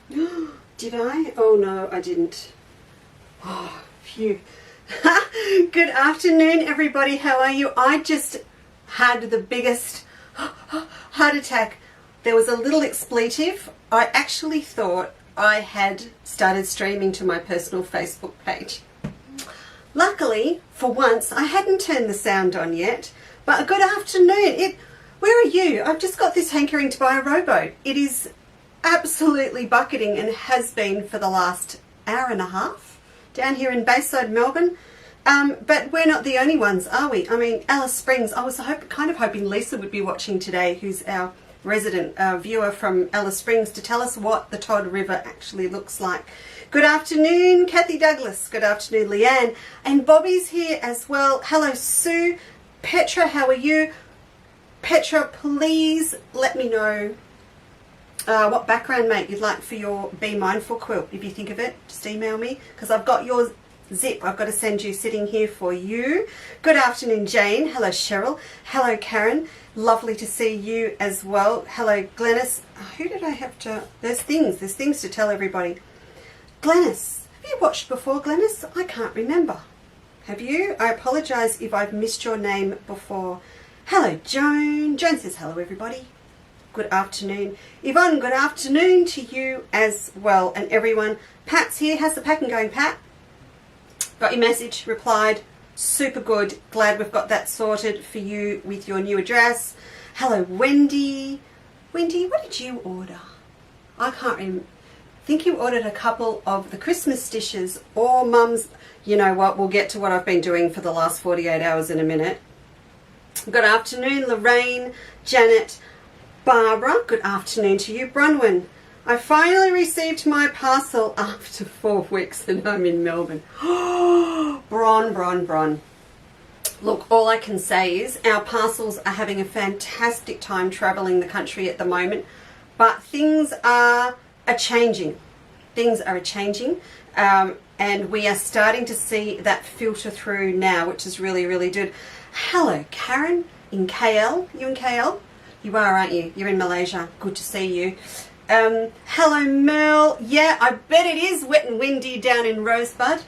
Did I? Oh no, I didn't. Oh, phew. Good afternoon, everybody. How are you? I just had the biggest heart attack. There was a little expletive. I actually thought I had started streaming to my personal Facebook page. Luckily, for once, I hadn't turned the sound on yet. But good afternoon. Where are you? I've just got this hankering to buy a rowboat. It is absolutely bucketing and has been for the last hour and a half down here in Bayside, Melbourne. But we're not the only ones, are we? I mean, Alice Springs, I was kind of hoping Lisa would be watching today, who's our resident viewer from Alice Springs, to tell us what the Todd River actually looks like. Good afternoon, Kathy Douglas. Good afternoon, Leanne. And Bobby's here as well. Hello, Sue. Petra, how are you? Petra, please let me know what background mate you'd like for your Be Mindful quilt. If you think of it, just email me, because I've got your zip I've got to send you sitting here for you. Good afternoon, Jane. Hello, Cheryl. Hello, Karen. Lovely to see you as well. Hello, Glennis. Who did I have to... There's things to tell everybody. Glennis. Have you watched before, Glennis? I can't remember. Have you? I apologise if I've missed your name before. Hello, Joan. Joan says hello, everybody. Good afternoon. Yvonne, good afternoon to you as well. And everyone. Pat's here. How's the packing going, Pat? Got your message, replied. Super good. Glad we've got that sorted for you with your new address. Hello, Wendy. Wendy, what did you order? I can't remember. I think you ordered a couple of the Christmas dishes or Mum's. You know what? We'll get to what I've been doing for the last 48 hours in a minute. Good afternoon, Lorraine, Janet, Barbara. Good afternoon to you, Bronwyn. I finally received my parcel after 4 weeks and I'm in Melbourne. Bron. Look, all I can say is our parcels are having a fantastic time travelling the country at the moment, but things are changing. And we are starting to see that filter through now, which is really, really good. Hello, Karen in KL. You in KL? You are, aren't you? You're in Malaysia. Good to see you. Hello, Mel. Yeah, I bet it is wet and windy down in Rosebud.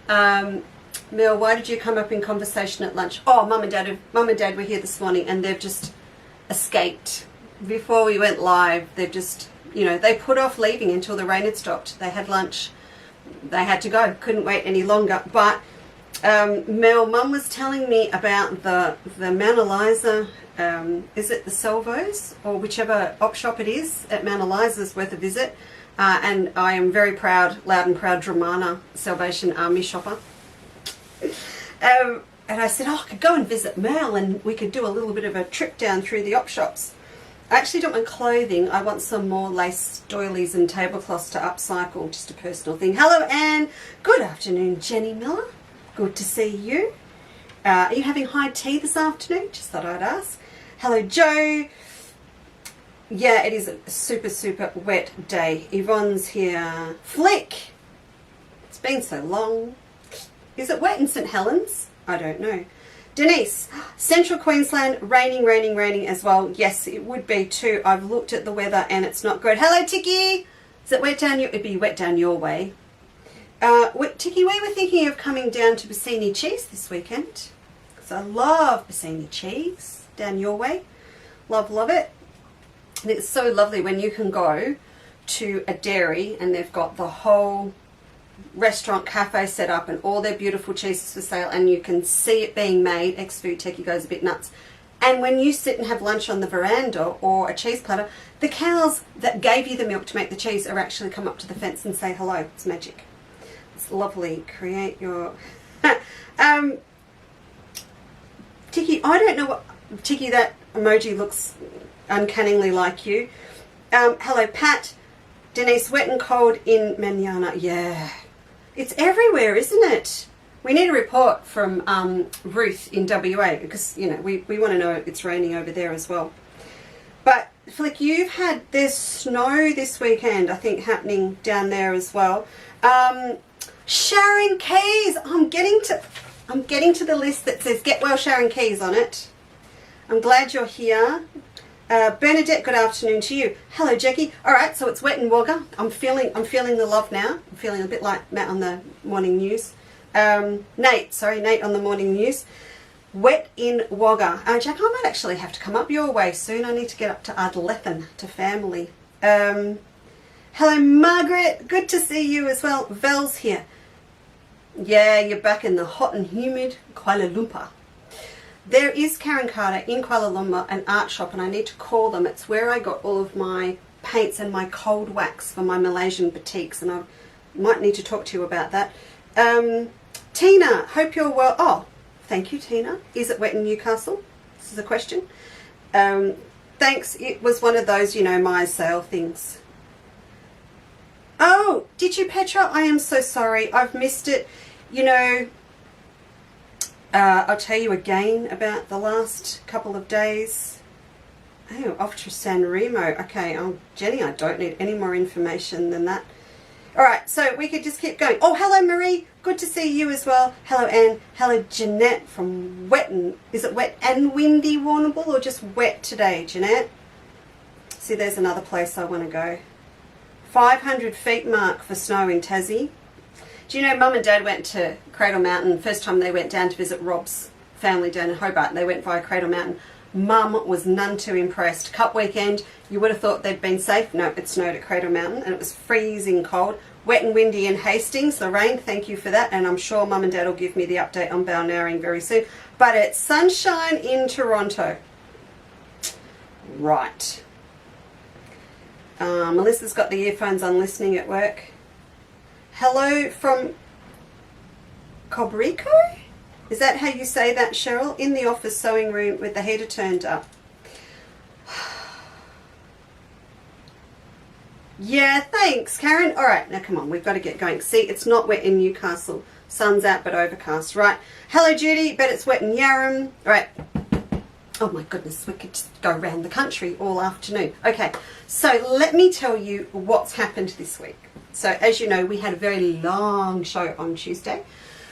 Mel, why did you come up in conversation at lunch? Oh, Mum and Dad were here this morning and they've just escaped. Before we went live, they've just, they put off leaving until the rain had stopped. They had lunch. They had to go. Couldn't wait any longer. But Mel, Mum was telling me about the Mount Eliza. Is it the Salvos or whichever op shop it is at Mount Eliza's worth a visit. And I am very proud, loud and proud Dramana Salvation Army shopper. And I said, I could go and visit Mel and we could do a little bit of a trip down through the op shops. I actually don't want clothing. I want some more lace doilies and tablecloths to upcycle. Just a personal thing. Hello, Anne. Good afternoon, Jenny Miller. Good to see you. Are you having high tea this afternoon? Just thought I'd ask. Hello, Joe. Yeah, it is a super, super wet day. Yvonne's here. Flick. It's been so long. Is it wet in St. Helens? I don't know. Denise, Central Queensland, raining as well. Yes, it would be too. I've looked at the weather and it's not good. Hello, Tiki. Is it wet down your... It'd be wet down your way. Tiki, we were thinking of coming down to Bassini Cheese this weekend. Because I love Bassini Cheese down your way. Love it. And it's so lovely when you can go to a dairy and they've got the whole restaurant cafe set up and all their beautiful cheeses for sale and you can see it being made. Ex-food techie goes a bit nuts. And when you sit and have lunch on the veranda or a cheese platter, the cows that gave you the milk to make the cheese are actually come up to the fence and say hello. It's magic. It's lovely. Create your... Tiki, I don't know what... Tiki, that emoji looks uncannily like you. Hello, Pat. Denise, wet and cold in Manana. Yeah. It's everywhere, isn't it? We need a report from Ruth in WA because, we want to know if it's raining over there as well. But, Flick, there's snow this weekend, I think, happening down there as well. Sharon Keys. I'm getting to the list that says Get Well Sharon Keys on it. I'm glad you're here. Bernadette, good afternoon to you. Hello, Jackie. All right, so it's wet in Wagga. I'm feeling the love now. I'm feeling a bit like Matt on the morning news. Nate on the morning news. Wet in Wagga. Jack, I might actually have to come up your way soon. I need to get up to Ardlethan to family. Hello, Margaret. Good to see you as well. Vel's here. Yeah, you're back in the hot and humid Kuala Lumpur. There is Karen Carter in Kuala Lumpur, an art shop, and I need to call them. It's where I got all of my paints and my cold wax for my Malaysian batiks, and I might need to talk to you about that. Tina, hope you're well. Oh, thank you, Tina. Is it wet in Newcastle? This is a question. Thanks. It was one of those, my sale things. Oh, did you, Petra? I am so sorry. I've missed it. I'll tell you again about the last couple of days. Oh, off to San Remo. Okay, Jenny, I don't need any more information than that. All right, so we could just keep going. Oh, hello, Marie. Good to see you as well. Hello, Anne. Hello, Jeanette from is it wet and windy Warrnambool or just wet today, Jeanette? See, there's another place I want to go. 500 feet mark for snow in Tassie. Do you know Mum and Dad went to Cradle Mountain? First time they went down to visit Rob's family down in Hobart. They went via Cradle Mountain. Mum was none too impressed. Cup weekend, you would have thought they'd been safe. No, it snowed at Cradle Mountain and it was freezing cold. Wet and windy in Hastings, Lorraine, thank you for that. And I'm sure Mum and Dad will give me the update on Balnarring very soon. But it's sunshine in Toronto. Right. Melissa's got the earphones on listening at work. Hello from Cobrico? Is that how you say that, Cheryl? In the office sewing room with the heater turned up. Yeah, thanks, Karen. All right, now come on, we've got to get going. See, it's not wet in Newcastle. Sun's out but overcast. Right. Hello, Judy. Bet it's wet in Yarram. All right. Oh my goodness, we could just go around the country all afternoon. Okay, so let me tell you what's happened this week. So as you know, we had a very long show on Tuesday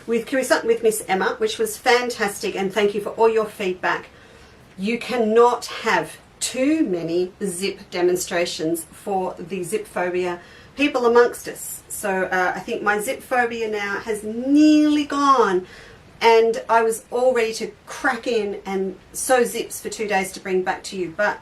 with Miss Emma, which was fantastic, and thank you for all your feedback. You cannot have too many zip demonstrations for the zip phobia people amongst us. So I think my zip phobia now has nearly gone, and I was all ready to crack in and sew zips for 2 days to bring back to you. But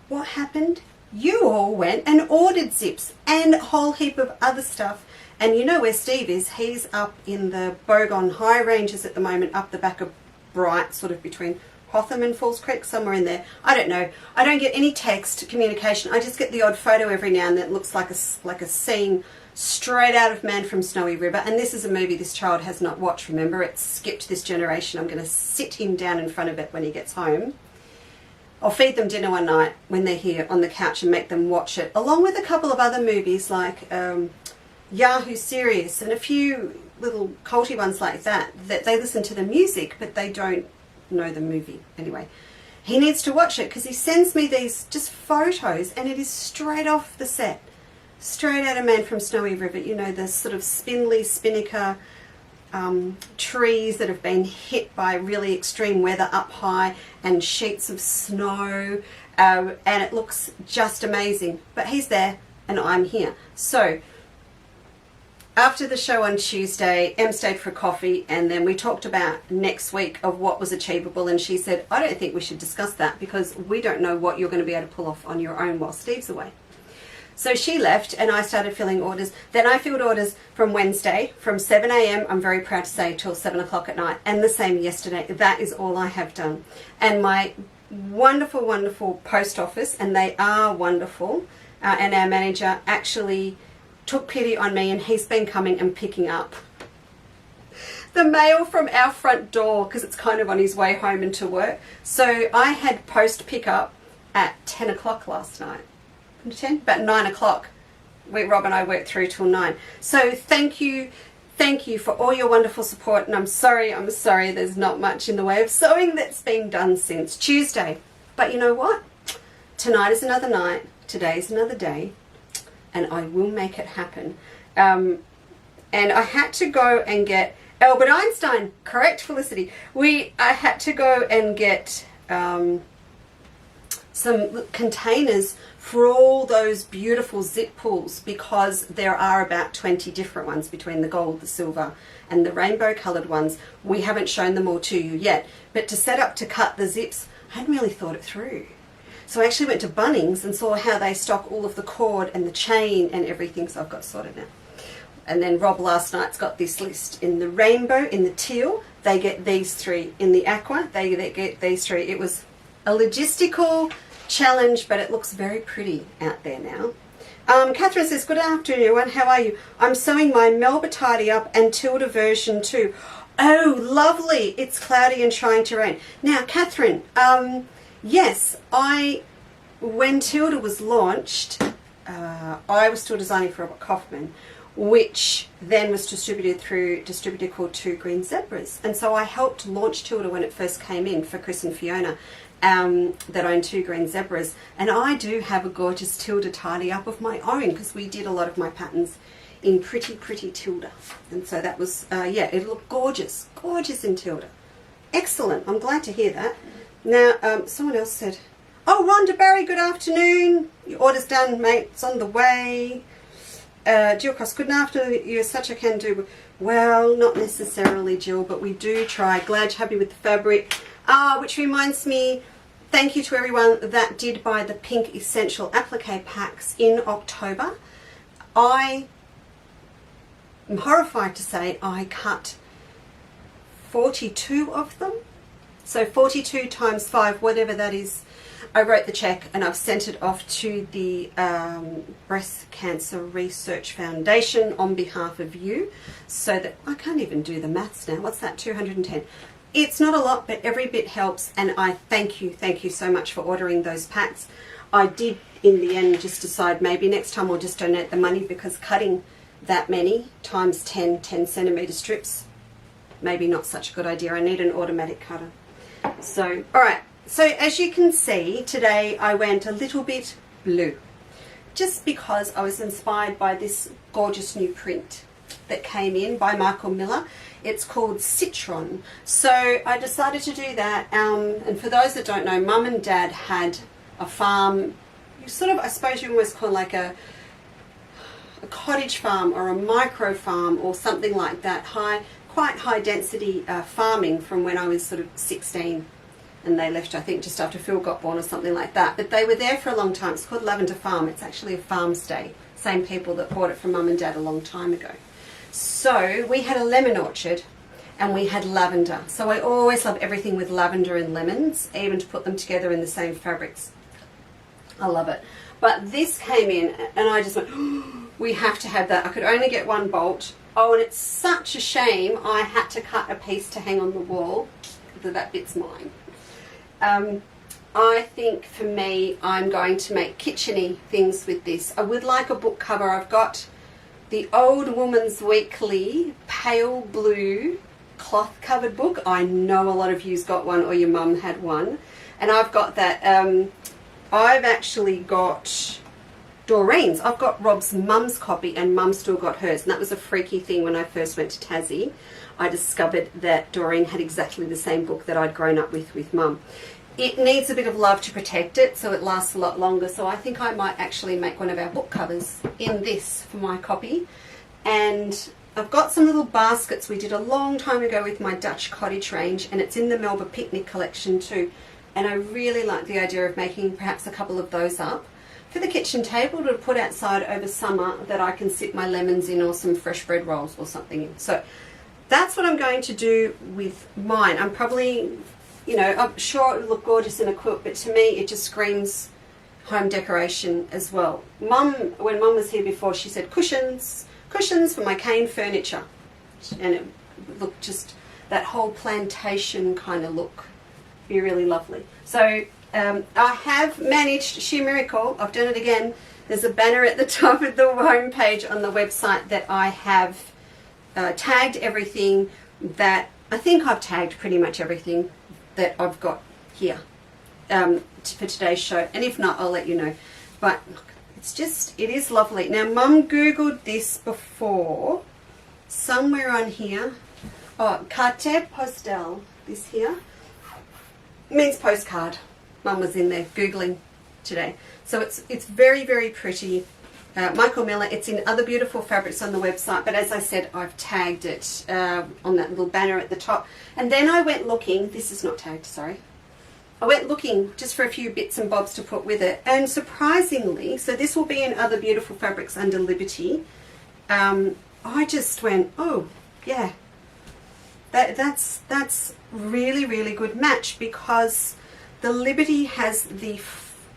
what happened? You all went and ordered zips and a whole heap of other stuff. And you know where Steve is. He's up in the Bogon High Ranges at the moment, up the back of Bright, sort of between Hotham and Falls Creek, somewhere in there. I don't know. I don't get any text communication. I just get the odd photo every now and then that looks like a scene straight out of Man from Snowy River. And this is a movie this child has not watched, remember. It's skipped this generation. I'm going to sit him down in front of it when he gets home. I'll feed them dinner one night when they're here on the couch and make them watch it, along with a couple of other movies like Yahoo Serious and a few little culty ones like that they listen to the music but they don't know the movie. Anyway, he needs to watch it because he sends me these just photos and it is straight off the set, straight out of Man from Snowy River. You know, the sort of spindly spinnaker trees that have been hit by really extreme weather up high and sheets of snow, and it looks just amazing. But he's there and I'm here. So after the show on Tuesday, Em stayed for coffee and then we talked about next week of what was achievable, and she said, I don't think we should discuss that because we don't know what you're going to be able to pull off on your own while Steve's away. So she left and I started filling orders. Then I filled orders from Wednesday from 7 a.m, I'm very proud to say, till 7 o'clock at night, and the same yesterday. That is all I have done. And my wonderful, wonderful post office, and they are wonderful, and our manager actually took pity on me, and he's been coming and picking up the mail from our front door because it's kind of on his way home and to work. So I had post pickup at 10 o'clock last night. 10? About 9 o'clock. Rob and I worked through till 9. So thank you for all your wonderful support, and I'm sorry there's not much in the way of sewing that's been done since Tuesday. But you know what? Tonight is another night, today's another day, and I will make it happen. And I had to go and get Albert Einstein, correct, Felicity? I had to go and get some containers for all those beautiful zip pulls, because there are about 20 different ones between the gold, the silver and the rainbow coloured ones. We haven't shown them all to you yet, but to set up to cut the zips, I hadn't really thought it through. So I actually went to Bunnings and saw how they stock all of the cord and the chain and everything, so I've got sorted now. And then Rob last night's got this list. In the rainbow, in the teal, they get these 3. In the aqua, they get these 3. It was a logistical challenge, but it looks very pretty out there now. Catherine says, good afternoon everyone, how are you? I'm sewing my Melba Tidy Up and Tilda version 2. Oh, lovely. It's cloudy and trying to rain. Now, Catherine, yes, when Tilda was launched, I was still designing for Robert Kaufman, which then was distributed through a distributor called Two Green Zebras. And so I helped launch Tilda when it first came in for Chris and Fiona, that own Two Green Zebras. And I do have a gorgeous Tilda tidy up of my own, because we did a lot of my patterns in pretty Tilda. And so that was, yeah, it looked gorgeous in Tilda. Excellent, I'm glad to hear that. Now, someone else said, oh, Rhonda Barry, good afternoon. Your order's done, mate, it's on the way. Jill Cross, good afternoon, you're such a can-do. Well, not necessarily, Jill, but we do try. Glad you're happy with the fabric. Which reminds me, thank you to everyone that did buy the pink essential applique packs in October. I am horrified to say I cut 42 of them. So 42 times 5, whatever that is. I wrote the check and I've sent it off to the Breast Cancer Research Foundation on behalf of you, so that I can't even do the maths now. What's that? 210. It's not a lot, but every bit helps, and I thank you so much for ordering those packs. I did in the end just decide maybe next time I'll just donate the money, because cutting that many times 10 centimetre strips, maybe not such a good idea. I need an automatic cutter. So, alright. So as you can see, today I went a little bit blue, just because I was inspired by this gorgeous new print that came in by Michael Miller. It's called Citron. So I decided to do that. And for those that don't know, Mum and Dad had a farm, sort of, I suppose you almost call it like a cottage farm or a micro farm or something like that, quite high density farming from when I was sort of 16. And they left, I think, just after Phil got born or something like that. But they were there for a long time. It's called Lavender Farm. It's actually a farm stay. Same people that bought it from Mum and Dad a long time ago. So we had a lemon orchard and we had lavender. So I always love everything with lavender and lemons, even to put them together in the same fabrics. I love it. But this came in and I just went, oh, we have to have that. I could only get one bolt. Oh, and it's such a shame I had to cut a piece to hang on the wall. That bit's mine. I think for me, I'm going to make kitcheny things with this. I would like a book cover. I've got the Old Woman's Weekly pale blue cloth covered book. I know a lot of you's got one, or your mum had one. And I've got that. I've actually got Doreen's. I've got Rob's mum's copy and Mum still got hers. And that was a freaky thing when I first went to Tassie. I discovered that Doreen had exactly the same book that I'd grown up with Mum. It needs a bit of love to protect it, so it lasts a lot longer. So I think I might actually make one of our book covers in this for my copy. And I've got some little baskets we did a long time ago with my Dutch cottage range, and it's in the Melba Picnic collection too. And I really like the idea of making perhaps a couple of those up for the kitchen table to put outside over summer, that I can sit my lemons in or some fresh bread rolls or something in. So that's what I'm going to do with mine. I'm probably, you know, I'm sure it would look gorgeous in a quilt, but to me it just screams home decoration as well. Mum, when Mum was here before, she said cushions for my cane furniture. And it looked just, that whole plantation kind of look, be really lovely. So I have managed, sheer miracle, I've done it again. There's a banner at the top of the home page on the website that I have tagged everything that, I think I've tagged pretty much everything that I've got here for today's show. And if not, I'll let you know. But look, it's just, it is lovely. Now, Mum Googled this before, somewhere on here. Oh, carte postal, this here. It means postcard. Mum was in there Googling today. So it's very, very pretty. Michael Miller, it's in other beautiful fabrics on the website, but as I said, I've tagged it on that little banner at the top. And then I went looking, this is not tagged, sorry. I went looking just for a few bits and bobs to put with it, and surprisingly, so this will be in other beautiful fabrics under Liberty. I just went, oh yeah, that's really, really good match, because the Liberty has the,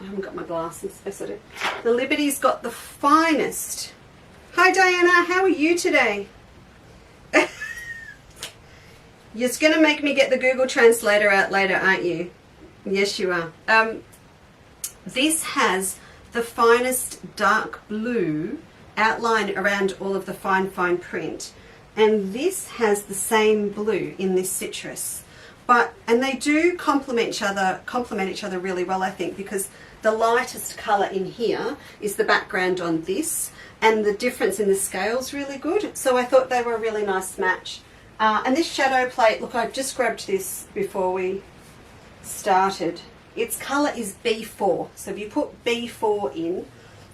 I haven't got my glasses, I sort of, the Liberty's got the finest. Hi Diana, how are you today? You're just going to make me get the Google Translator out later, aren't you? Yes, you are. This has the finest dark blue outline around all of the fine print. And this has the same blue in this citrus. And they do complement each other really well, I think, because the lightest colour in here is the background on this, and the difference in the scale is really good. So I thought they were a really nice match. And this shadow plate, look, I just grabbed this before we started. Its colour is B4. So if you put B4 in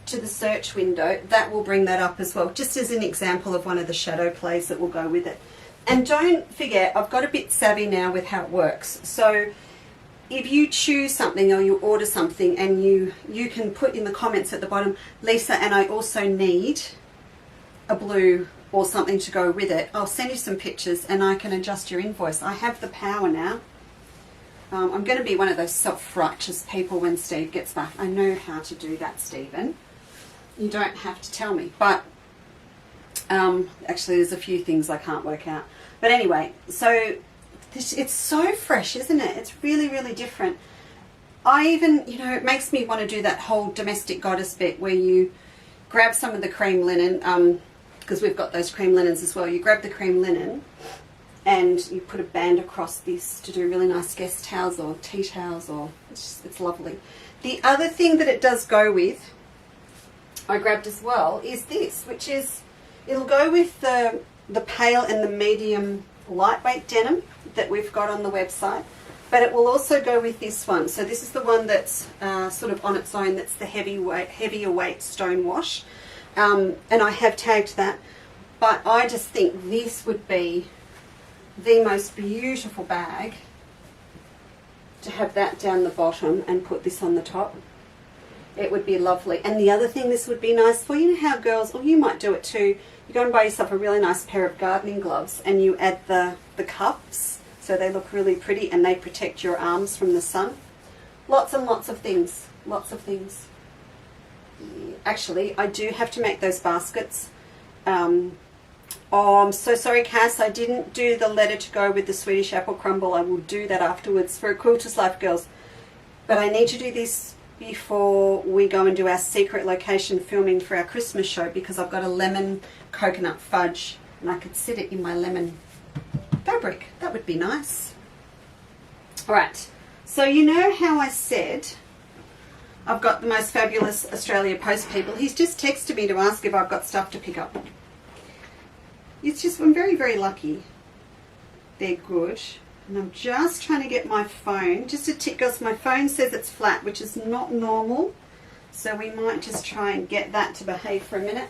to the search window, that will bring that up as well, just as an example of one of the shadow plays that will go with it. And don't forget, I've got a bit savvy now with how it works. So if you choose something or you order something, and you can put in the comments at the bottom, Lisa, and I also need a blue or something to go with it, I'll send you some pictures and I can adjust your invoice. I have the power now. I'm going to be one of those self-righteous people when Steve gets back. I know how to do that, Stephen. You don't have to tell me. But actually there's a few things I can't work out. But anyway, so it's so fresh, isn't it? It's really, really different. I even, it makes me want to do that whole domestic goddess bit where you grab some of the cream linen, because we've got those cream linens as well. You grab the cream linen and you put a band across this to do really nice guest towels or tea towels, or it's lovely. The other thing that it does go with, I grabbed as well, is this, which is, it'll go with the pale and the medium lightweight denim that we've got on the website, but it will also go with this one. So this is the one that's sort of on its own, that's the heavier weight stone wash, and I have tagged that, but I just think this would be the most beautiful bag to have that down the bottom and put this on the top. It would be lovely. And the other thing this would be nice for, you know how girls, or you might do it too, you go and buy yourself a really nice pair of gardening gloves and you add the cups so they look really pretty and they protect your arms from the sun. Lots and lots of things. Lots of things. Actually, I do have to make those baskets. Oh, I'm so sorry, Cass. I didn't do the letter to go with the Swedish apple crumble. I will do that afterwards for a Quilter's Life, girls. But I need to do this before we go and do our secret location filming for our Christmas show, because I've got a lemon coconut fudge and I could sit it in my lemon fabric. That would be nice. All right. So you know how I said I've got the most fabulous Australia Post people? He's just texted me to ask if I've got stuff to pick up. It's just, I'm very, very lucky. They're good. And I'm just trying to get my phone, just a tick, because my phone says it's flat, which is not normal. So we might just try and get that to behave for a minute.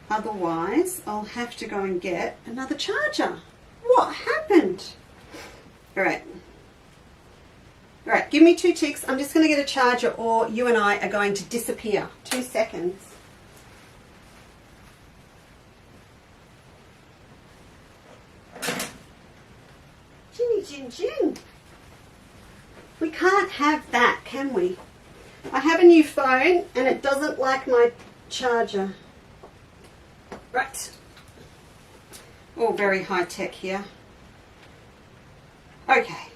Otherwise, I'll have to go and get another charger. What happened? All right. All right, give me 2 ticks. I'm just going to get a charger, or you and I are going to disappear. 2 seconds. Gin. We can't have that, can we? I have a new phone and it doesn't like my charger. Right. All very high tech here. Okay.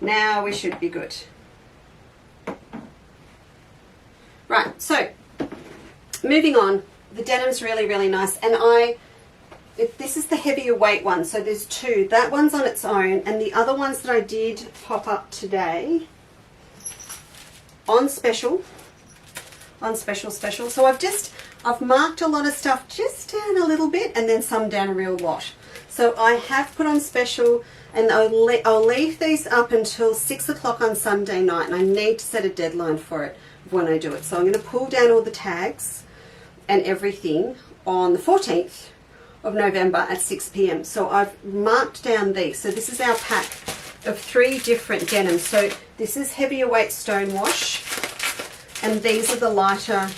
Now we should be good. Right, so moving on. The denim's really, really nice, and this is the heavier weight one, so there's 2. That one's on its own, and the other ones that I did pop up today on special. So I've marked a lot of stuff just down a little bit and then some down a real lot. So I have put on special And I'll leave these up until 6 o'clock on Sunday night, and I need to set a deadline for it when I do it. So I'm going to pull down all the tags and everything on the 14th of November at 6 p.m. So I've marked down these. So this is our pack of 3 different denims. So this is heavier weight stonewash, and these are the lighter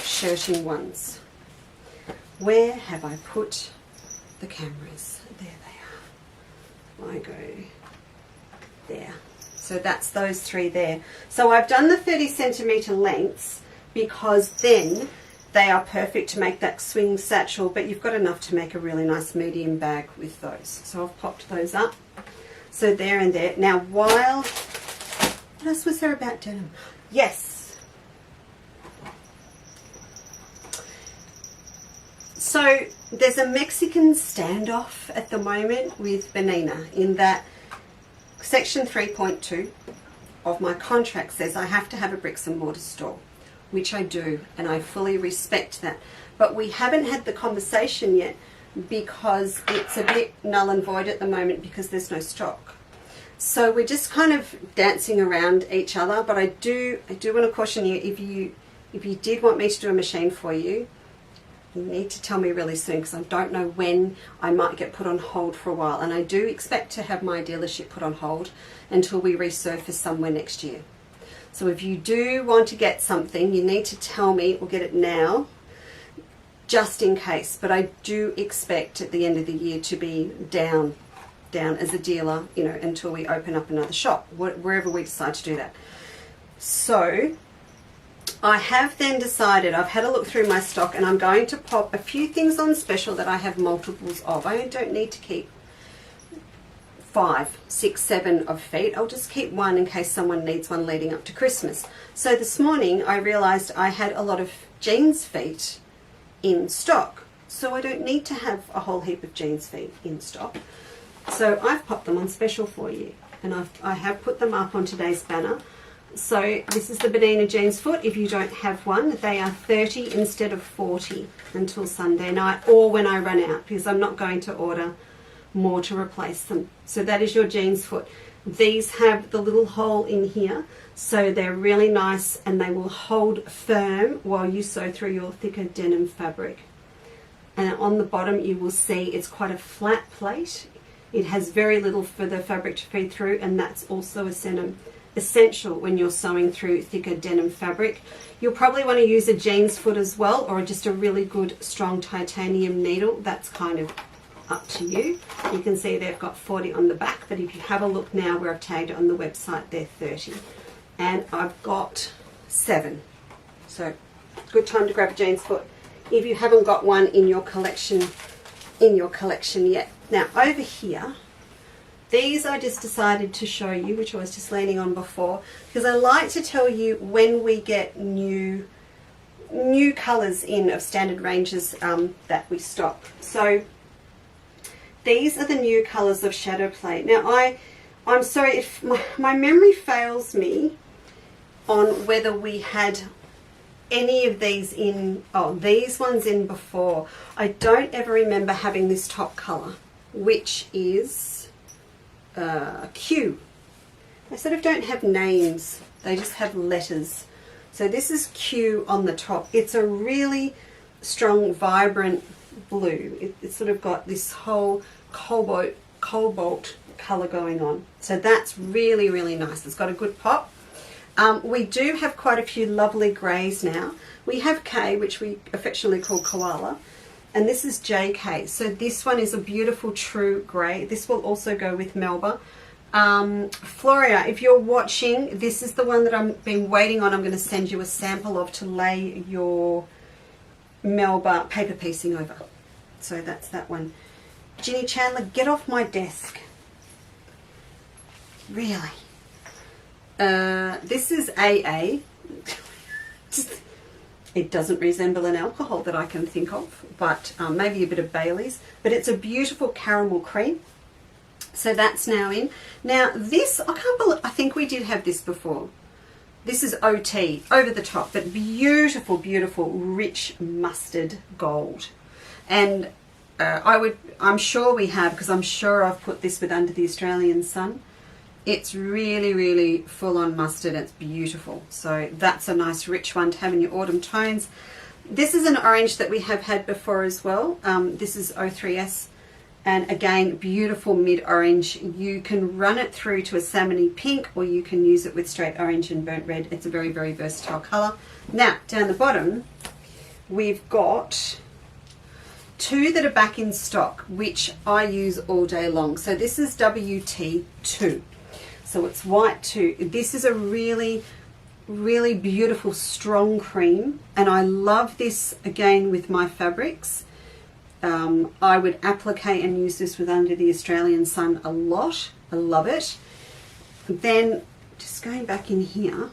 shirting ones. Where have I put the cameras? There they are. I go there. So that's those 3 there. So I've done the 30 centimetre lengths because then they are perfect to make that swing satchel, but you've got enough to make a really nice medium bag with those. So I've popped those up. So there and there. Now what else was there about denim? Yes. So there's a Mexican standoff at the moment with Benina, in that section 3.2 of my contract says I have to have a bricks and mortar store, which I do, and I fully respect that. But we haven't had the conversation yet because it's a bit null and void at the moment because there's no stock. So we're just kind of dancing around each other. But I do want to caution you, if you did want me to do a machine for you, you need to tell me really soon, because I don't know when I might get put on hold for a while. And I do expect to have my dealership put on hold until we resurface somewhere next year. So if you do want to get something, you need to tell me or get it now, just in case. But I do expect at the end of the year to be down as a dealer, you know, until we open up another shop, wherever we decide to do that. So I have then decided, I've had a look through my stock, and I'm going to pop a few things on special that I have multiples of. I don't need to keep 5, 6, 7 of feet. I'll just keep one in case someone needs one leading up to Christmas. So this morning I realized I had a lot of jeans feet in stock, so I don't need to have a whole heap of jeans feet in stock. So I've popped them on special for you, and I have put them up on today's banner. So this is the Benina jeans foot. If you don't have one, they are 30 instead of 40 until Sunday night, or when I run out, because I'm not going to order more to replace them. So that is your jeans foot. These have the little hole in here, so they're really nice, and they will hold firm while you sew through your thicker denim fabric. And on the bottom you will see it's quite a flat plate. It has very little for the fabric to feed through, and that's also essential when you're sewing through thicker denim fabric. You'll probably want to use a jeans foot as well, or just a really good strong titanium needle. That's kind of up to you. You can see they've got 40 on the back, but if you have a look now where I've tagged it on the website, they're 30. And I've got 7. So good time to grab a jeans foot if you haven't got one in your collection yet. Now over here, these I just decided to show you, which I was just leaning on before, because I like to tell you when we get new colours in of standard ranges that we stock. So these are the new colours of Shadow Play. Now I'm sorry if my memory fails me on whether we had any of these in, these ones in before. I don't ever remember having this top colour, which is Q. They sort of don't have names, they just have letters. So this is Q on the top. It's a really strong, vibrant blue. It's sort of got this whole cobalt colour going on. So that's really, really nice. It's got a good pop. We do have quite a few lovely greys now. We have K, which we affectionately call Koala, and this is JK. So this one is a beautiful true grey. This will also go with Melba. Floria, if you're watching, this is the one that I've been waiting on. I'm going to send you a sample of to lay your Melba paper piecing over. So that's that one. Ginny Chandler, get off my desk. Really? This is AA. It doesn't resemble an alcohol that I can think of, but maybe a bit of Bailey's. But it's a beautiful caramel cream. So that's now in. Now this, I can't believe, I think we did have this before. This is OT, over the top, but beautiful, beautiful, rich mustard gold. And I'm sure we have, because I'm sure I've put this with Under the Australian Sun. It's really, really full on mustard. It's beautiful. So that's a nice rich one to have in your autumn tones. This is an orange that we have had before as well. This is 03S. And again, beautiful mid-orange. You can run it through to a salmony pink, or you can use it with straight orange and burnt red. It's a very, very versatile colour. Now, down the bottom, we've got two that are back in stock, which I use all day long. So this is WT2. So it's white too. This is a really, really beautiful, strong cream. And I love this, again, with my fabrics. I would applique and use this with Under the Australian Sun a lot. I love it. Then, just going back in here,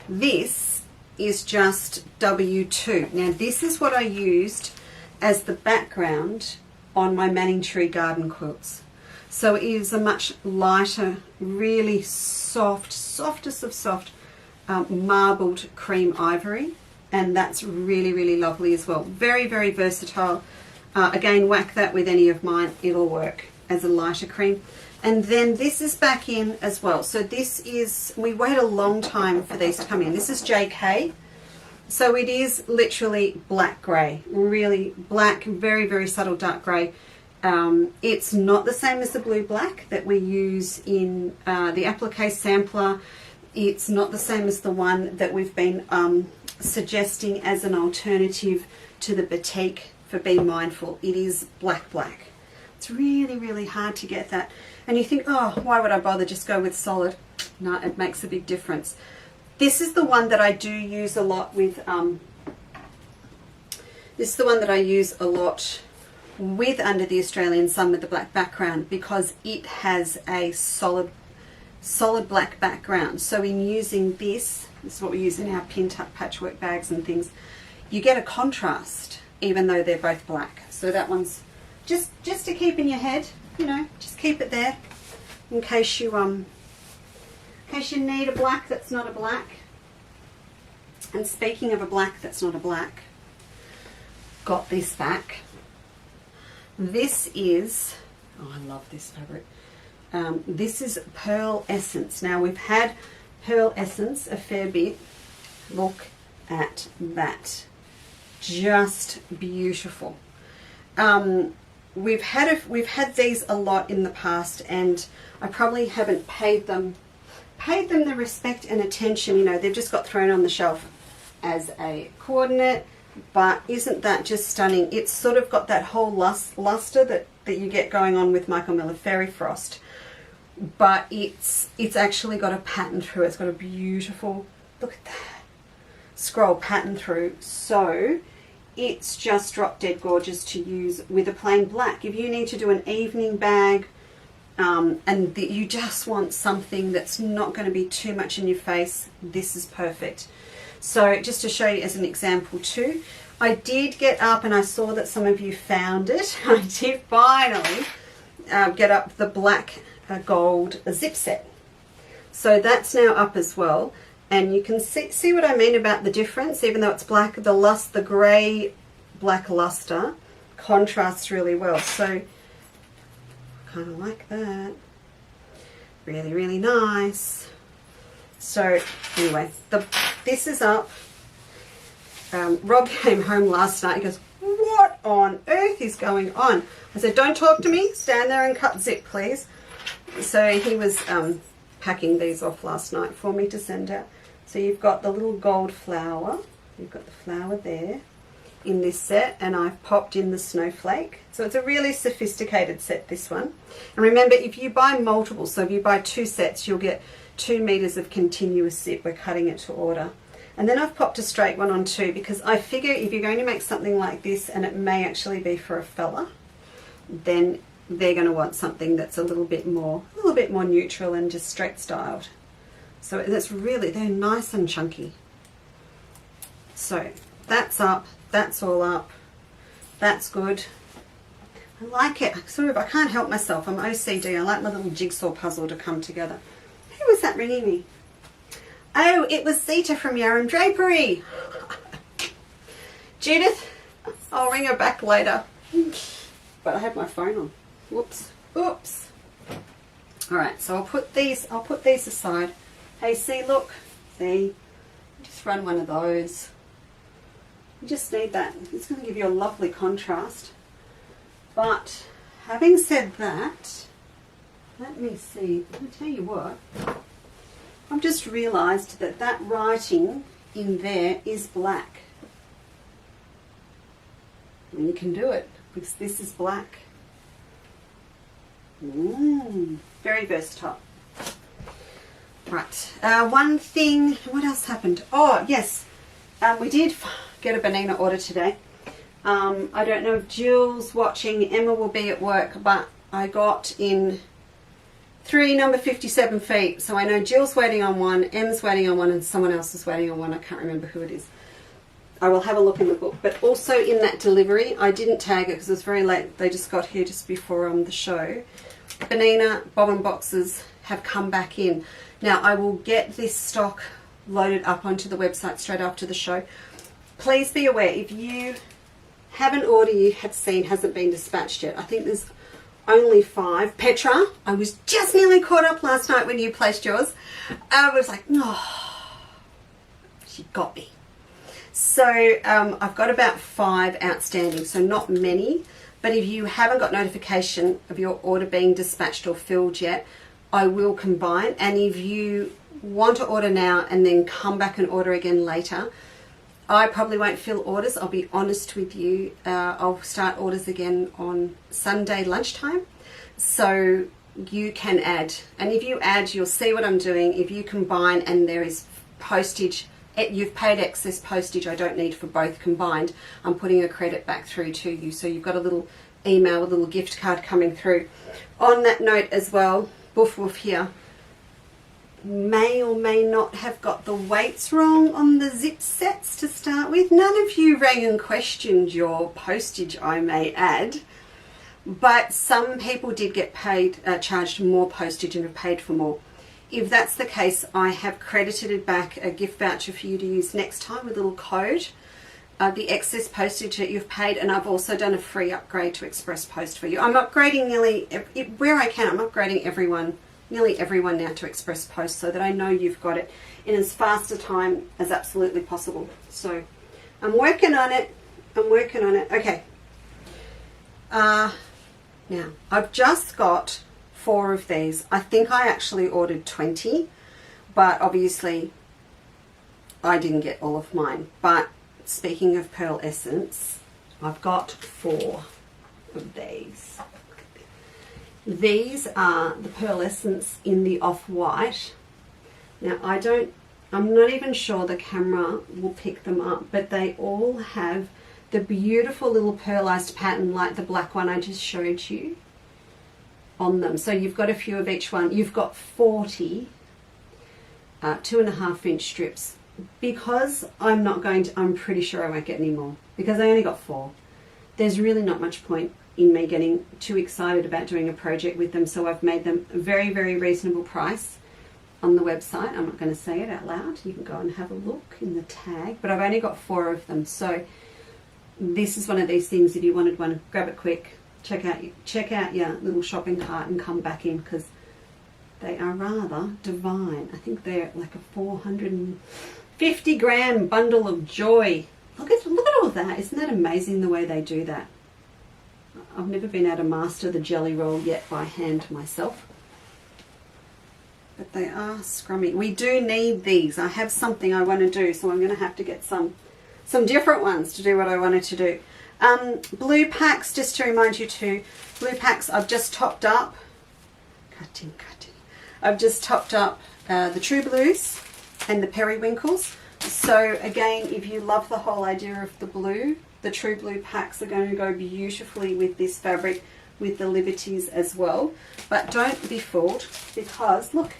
this is just W2. Now, this is what I used as the background on my Manning Tree garden quilts. So it is a much lighter, really soft, softest of soft, marbled cream ivory. And that's really, really lovely as well. Very, very versatile. Again, whack that with any of mine. It'll work as a lighter cream. And then this is back in as well. So this is, we wait a long time for these to come in. This is JK. So it is literally black grey. Really black, very, very subtle dark grey. It's not the same as the blue black that we use in the applique sampler. It's not the same as the one that we've been suggesting as an alternative to the batik for Be Mindful. It is black black. It's really, really hard to get that. And you think, oh, why would I bother, just go with solid? No, it makes a big difference. This is the one that I do use a lot with, this is the one that I use a lot with Under the Australian Sun with the black background, because it has a solid black background. So in using this is what we use in our pin-tuck patchwork bags and things, you get a contrast even though they're both black. So that one's just to keep in your head, you know, just keep it there in case you need a black that's not a black. And speaking of a black that's not a black, got this back. This is, oh, I love this fabric. This is Pearlescents. Now, we've had Pearlescents a fair bit. Look at that. Just beautiful. We've had these a lot in the past, and I probably haven't paid them the respect and attention. You know, they've just got thrown on the shelf as a coordinate, but isn't that just stunning? It's sort of got that whole luster that you get going on with Michael Miller Fairy Frost, but it's actually got a pattern through it. It's got a beautiful, look at that, scroll pattern through. So it's just drop dead gorgeous to use with a plain black. If you need to do an evening bag, and you just want something that's not going to be too much in your face, this is perfect. So just to show you as an example too, I did get up, and I saw that some of you found it. I did finally get up the black gold zip set. So that's now up as well. And you can see what I mean about the difference. Even though it's black, the grey black luster contrasts really well. So kind of like that. Really, really nice. So anyway, this is up. Rob came home last night. He goes, what on earth is going on? I said, don't talk to me. Stand there and cut zip, please. So he was packing these off last night for me to send out. So you've got the little gold flower. You've got the flower there in this set, and I've popped in the snowflake. So it's a really sophisticated set, this one. And remember, if you buy multiple, so if you buy 2 sets, you'll get 2 meters of continuous zip. We're cutting it to order. And then I've popped a straight one on too, because I figure if you're going to make something like this, and it may actually be for a fella, then they're going to want something that's a little bit more neutral and just straight styled. So that's really, they're nice and chunky. So that's up, that's all up, that's good. I like it. I can't help myself. I'm OCD. I like my little jigsaw puzzle to come together. Who was that ringing me? Oh, it was Zita from Yarn Drapery. Judith, I'll ring her back later. But I have my phone on. Whoops. Oops. Alright, so I'll put these aside. Hey, see, look. See? Just run one of those. You just need that. It's going to give you a lovely contrast. But having said that, let me see. I'll tell you what. I've just realised that that writing in there is black. And you can do it because this is black. Very versatile. Right. One thing. What else happened? Oh, yes. We did get a banana order today. I don't know if Jill's watching. Emma will be at work, but I got in 3 number 57 feet. So I know Jill's waiting on one, Em's waiting on one, and someone else is waiting on one. I can't remember who it is. I will have a look in the book. But also in that delivery, I didn't tag it because it was very late. They just got here just before the show. Banana bobbin boxes have come back in. Now I will get this stock loaded up onto the website straight after the show. Please be aware, if you have an order you have seen hasn't been dispatched yet, I think there's only 5. Petra, I was just nearly caught up last night when you placed yours. I was like, oh, she got me. So I've got about 5 outstanding, so not many. But if you haven't got notification of your order being dispatched or filled yet, I will combine. And if you want to order now and then come back and order again later, I probably won't fill orders. I'll be honest with you. I'll start orders again on Sunday lunchtime. So you can add. And if you add, you'll see what I'm doing. If you combine and there is postage, you've paid excess postage I don't need for both combined, I'm putting a credit back through to you. So you've got a little email, a little gift card coming through. On that note as well, Boof Woof here may or may not have got the weights wrong on the zip sets to start with. None of you rang and questioned your postage, I may add, but some people did get paid, charged more postage and have paid for more. If that's the case, I have credited back a gift voucher for you to use next time with a little code, the excess postage that you've paid, and I've also done a free upgrade to Express Post for you. I'm upgrading where I can, I'm upgrading nearly everyone now to Express Post so that I know you've got it in as fast a time as absolutely possible. So I'm working on it. Okay. Now, I've just got 4 of these. I think I actually ordered 20, but obviously I didn't get all of mine. But speaking of Pearlescents, I've got 4 of these. These are the Pearlescents in the off-white. Now I'm not even sure the camera will pick them up, but they all have the beautiful little pearlized pattern like the black one I just showed you on them. So you've got a few of each one. You've got 40 2.5-inch strips. Because I'm pretty sure I won't get any more because I only got 4. There's really not much point in me getting too excited about doing a project with them, so I've made them a very, very reasonable price on the website. I'm not going to say it out loud. You can go and have a look in the tag, but I've only got 4 of them. So this is one of these things, if you wanted one, grab it quick, check out your little shopping cart and come back in because they are rather divine. I think they're like a 450 gram bundle of joy. Look at all that. Isn't that amazing the way they do that? I've never been able to master the jelly roll yet by hand myself. But they are scrummy. We do need these. I have something I want to do, so I'm going to have to get some different ones to do what I wanted to do. Blue packs, just to remind you too, blue packs I've just topped up. Cutting. I've just topped up the True Blues and the Periwinkles. So again, if you love the whole idea of the blue, the True Blue packs are going to go beautifully with this fabric, with the Liberties as well. But don't be fooled because look,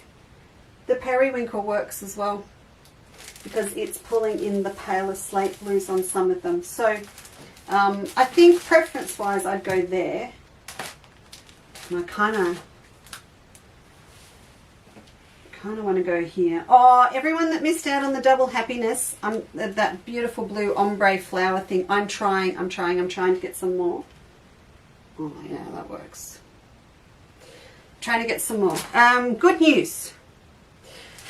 the Periwinkle works as well because it's pulling in the paler slate blues on some of them. So I think preference wise I'd go there. And I kind kind of want to go here. Oh, everyone that missed out on the double happiness, that beautiful blue ombre flower thing, I'm trying to get some more. Oh yeah, that works. Trying to get some more. Good news.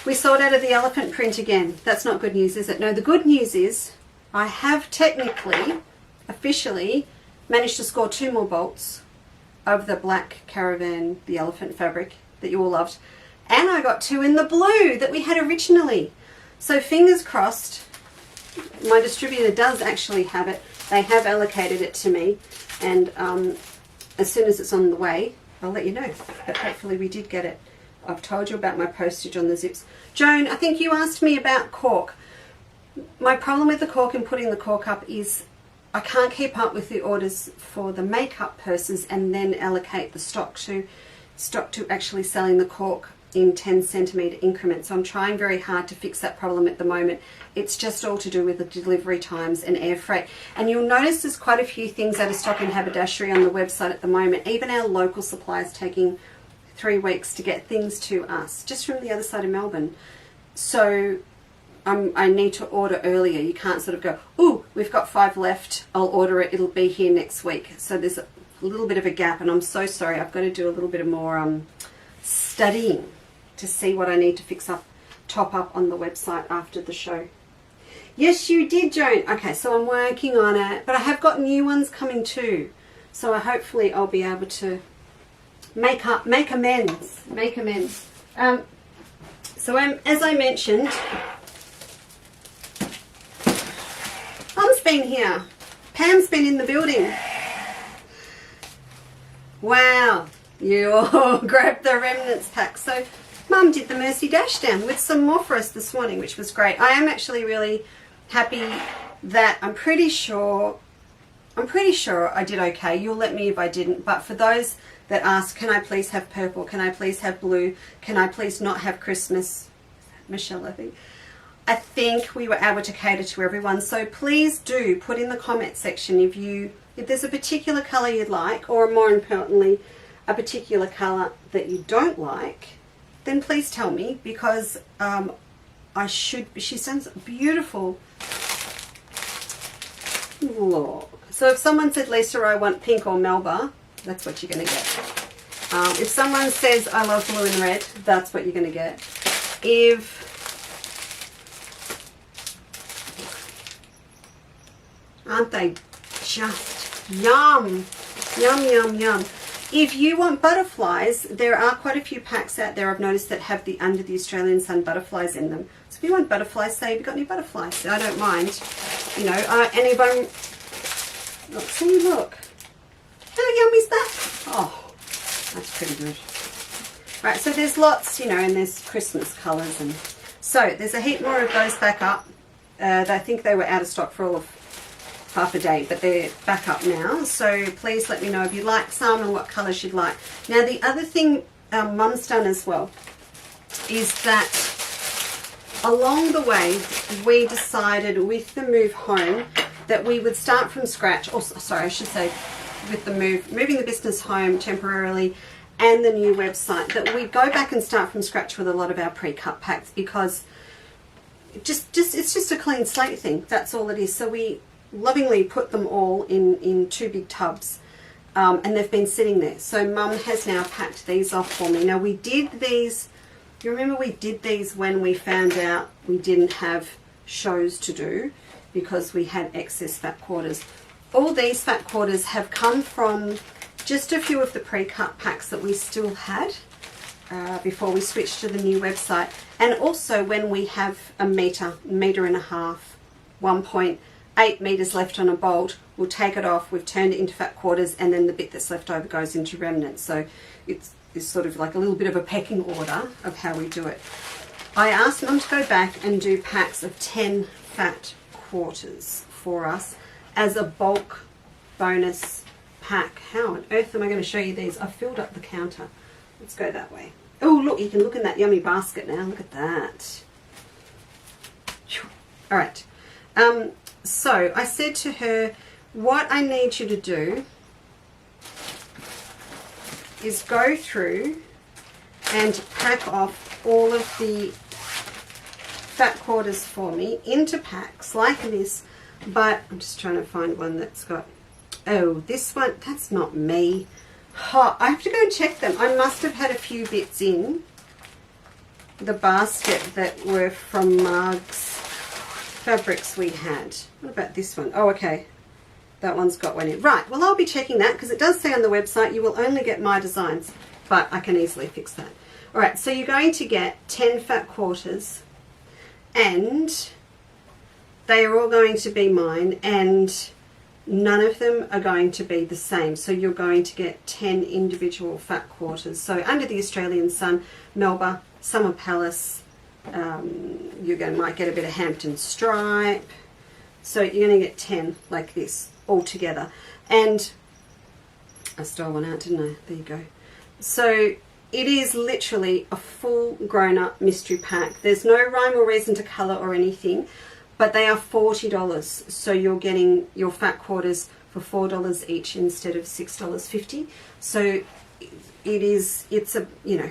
We sold out of the elephant print again. That's not good news, is it? No, the good news is I have technically, officially, managed to score 2 more bolts of the black caravan, the elephant fabric that you all loved. And I got 2 in the blue that we had originally. So fingers crossed, my distributor does actually have it. They have allocated it to me. And as soon as it's on the way, I'll let you know. But hopefully we did get it. I've told you about my postage on the zips. Joan, I think you asked me about cork. My problem with the cork and putting the cork up is I can't keep up with the orders for the makeup purses and then allocate the stock to actually selling the cork in 10 centimetre increments. So I'm trying very hard to fix that problem at the moment. It's just all to do with the delivery times and air freight. And you'll notice there's quite a few things out of stock in haberdashery on the website at the moment. Even our local suppliers taking 3 weeks to get things to us, just from the other side of Melbourne. So I need to order earlier. You can't sort of go, ooh, we've got 5 left, I'll order it, it'll be here next week. So there's a little bit of a gap, and I'm so sorry. I've got to do a little bit of more studying to see what I need to fix up, top up on the website after the show. Yes, you did, Joan. Okay, so I'm working on it, but I have got new ones coming too. So hopefully I'll be able to make amends. So as I mentioned, Mum's been here. Pam's been in the building. Wow, you all grabbed the remnants pack. So Mum did the Mercy Dash down with some more for us this morning, which was great. I am actually really happy that I'm pretty sure I did okay. You'll let me if I didn't. But for those that ask, can I please have purple? Can I please have blue? Can I please not have Christmas? Michelle, I think we were able to cater to everyone. So please do put in the comment section if there's a particular colour you'd like, or more importantly, a particular colour that you don't like, then please tell me, because she sends beautiful. Look. So if someone said, Lisa, I want pink or Melba, that's what you're going to get. If someone says, I love blue and red, that's what you're going to get. Aren't they just yum? Yum, yum, yum. If you want butterflies, there are quite a few packs out there I've noticed that have the Under the Australian Sun butterflies in them. So if you want butterflies, say, have you got any butterflies? I don't mind. You know, anybody... Look. How yum is that? Oh, that's pretty good. Right, so there's lots, you know, and there's Christmas colours. And so there's a heap more of those back up. I think they were out of stock for all of half a day, but they're back up now. So please let me know if you like some and what colours you'd like. Now the other thing Mum's done as well is that along the way we decided with the move home that we would start from scratch. Oh, sorry, I should say with the moving the business home temporarily and the new website, that we go back and start from scratch with a lot of our pre-cut packs, because it's just a clean slate thing. That's all it is. So we lovingly put them all in 2 big tubs, and they've been sitting there. So Mum has now packed these off for me. Now we did these, you remember we did these when we found out we didn't have shows to do because we had excess fat quarters. All these fat quarters have come from just a few of the pre-cut packs that we still had before we switched to the new website. And also when we have a metre and a half, 1.8 metres left on a bolt, we'll take it off, we've turned it into fat quarters, and then the bit that's left over goes into remnants. So it's sort of like a little bit of a pecking order of how we do it. I asked Mum to go back and do packs of 10 fat quarters for us as a bulk bonus pack. How on earth am I going to show you these? I've filled up the counter. Let's go that way. Oh, look, you can look in that yummy basket now. Look at that. All right. So I said to her, what I need you to do is go through and pack off all of the fat quarters for me into packs like this, but I'm just trying to find one that's got, oh, this one, that's not me. Oh, I have to go and check them. I must have had a few bits in the basket that were from Marg's fabrics we had. What about this one? Oh, okay. That one's got one in. Right, well, I'll be checking that because it does say on the website you will only get my designs, but I can easily fix that. All right, so you're going to get 10 fat quarters, and they are all going to be mine, and none of them are going to be the same. So you're going to get 10 individual fat quarters. So Under the Australian Sun, Melba, Summer Palace, might get a bit of Hampton Stripe. So you're going to get 10 like this all together. And I stole one out, didn't I? There you go. So it is literally a full grown-up mystery pack. There's no rhyme or reason to colour or anything, but they are $40. So you're getting your fat quarters for $4 each instead of $6.50. So it's a, you know,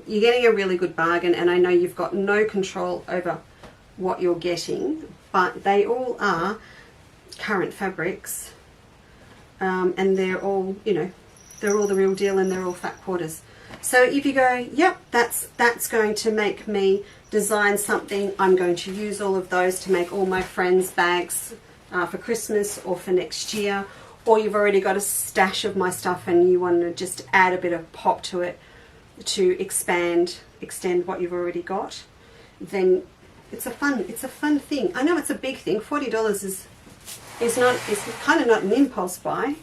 you're getting a really good bargain, and I know you've got no control over what you're getting, but they all are current fabrics, and they're all, you know, they're all the real deal, and they're all fat quarters. So if you go, yep, that's going to make me design something, I'm going to use all of those to make all my friends' bags for Christmas or for next year, or you've already got a stash of my stuff and you want to just add a bit of pop to it to extend what you've already got, then it's a fun thing. I know it's a big thing. $40 is kind of not an impulse buy,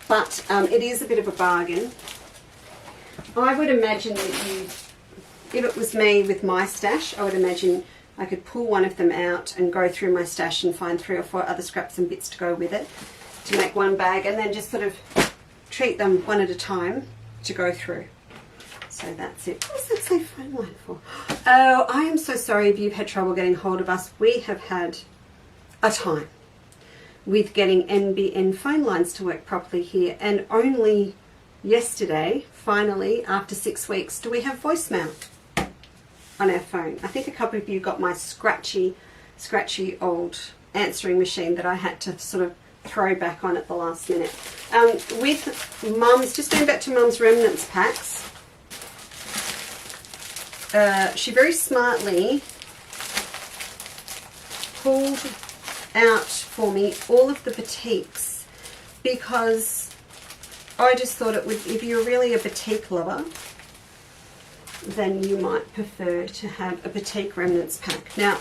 but it is a bit of a bargain. I would imagine that if it was me with my stash, I would imagine I could pull one of them out and go through my stash and find 3 or 4 other scraps and bits to go with it to make one bag, and then just sort of treat them one at a time to go through. So that's it. What's that say phone line for? Oh, I am so sorry if you've had trouble getting hold of us. We have had a time with getting NBN phone lines to work properly here, and only yesterday, finally, after 6 weeks, do we have voicemail on our phone. I think a couple of you got my scratchy old answering machine that I had to sort of throw back on at the last minute. With Mum's, just going back to Mum's remnants packs, she very smartly pulled out for me all of the batiks, because I just thought it would, if you're really a batik lover, then you might prefer to have a batik remnants pack. Now,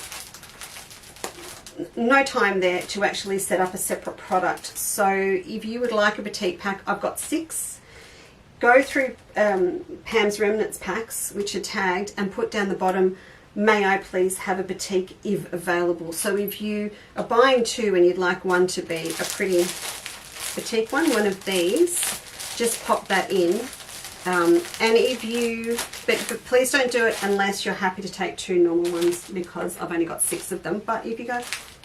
no time there to actually set up a separate product, so if you would like a batik pack, I've got 6. Go through Pam's remnants packs, which are tagged, and put down the bottom, may I please have a batik if available. So if you are buying 2 and you'd like one to be a pretty batik one of these, just pop that in. And if you, but please don't do it unless you're happy to take 2 normal ones, because I've only got 6 of them. But if you go,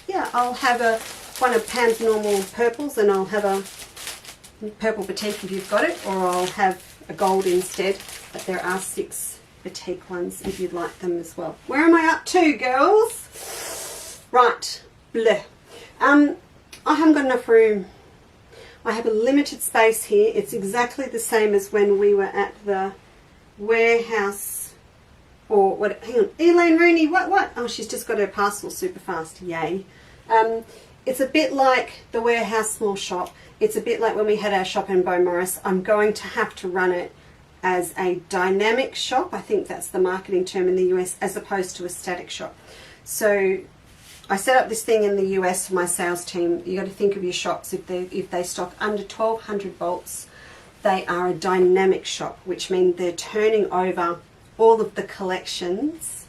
yeah, I'll have one of Pam's normal purples, and I'll have a purple batik if you've got it, or I'll have a gold instead. But there are 6 batik ones if you'd like them as well. Where am I up to, girls? Right, bleh. I haven't got enough room. I have a limited space here. It's exactly the same as when we were at the warehouse, or what, hang on, Elaine Rooney, what? Oh, she's just got her parcel super fast, yay. It's a bit like the warehouse small shop. It's a bit like when we had our shop in Beaumaris. I'm going to have to run it as a dynamic shop. I think that's the marketing term in the US, as opposed to a static shop. So I set up this thing in the US for my sales team. You got to think of your shops, if they stock under 1,200 volts, they are a dynamic shop, which means they're turning over all of the collections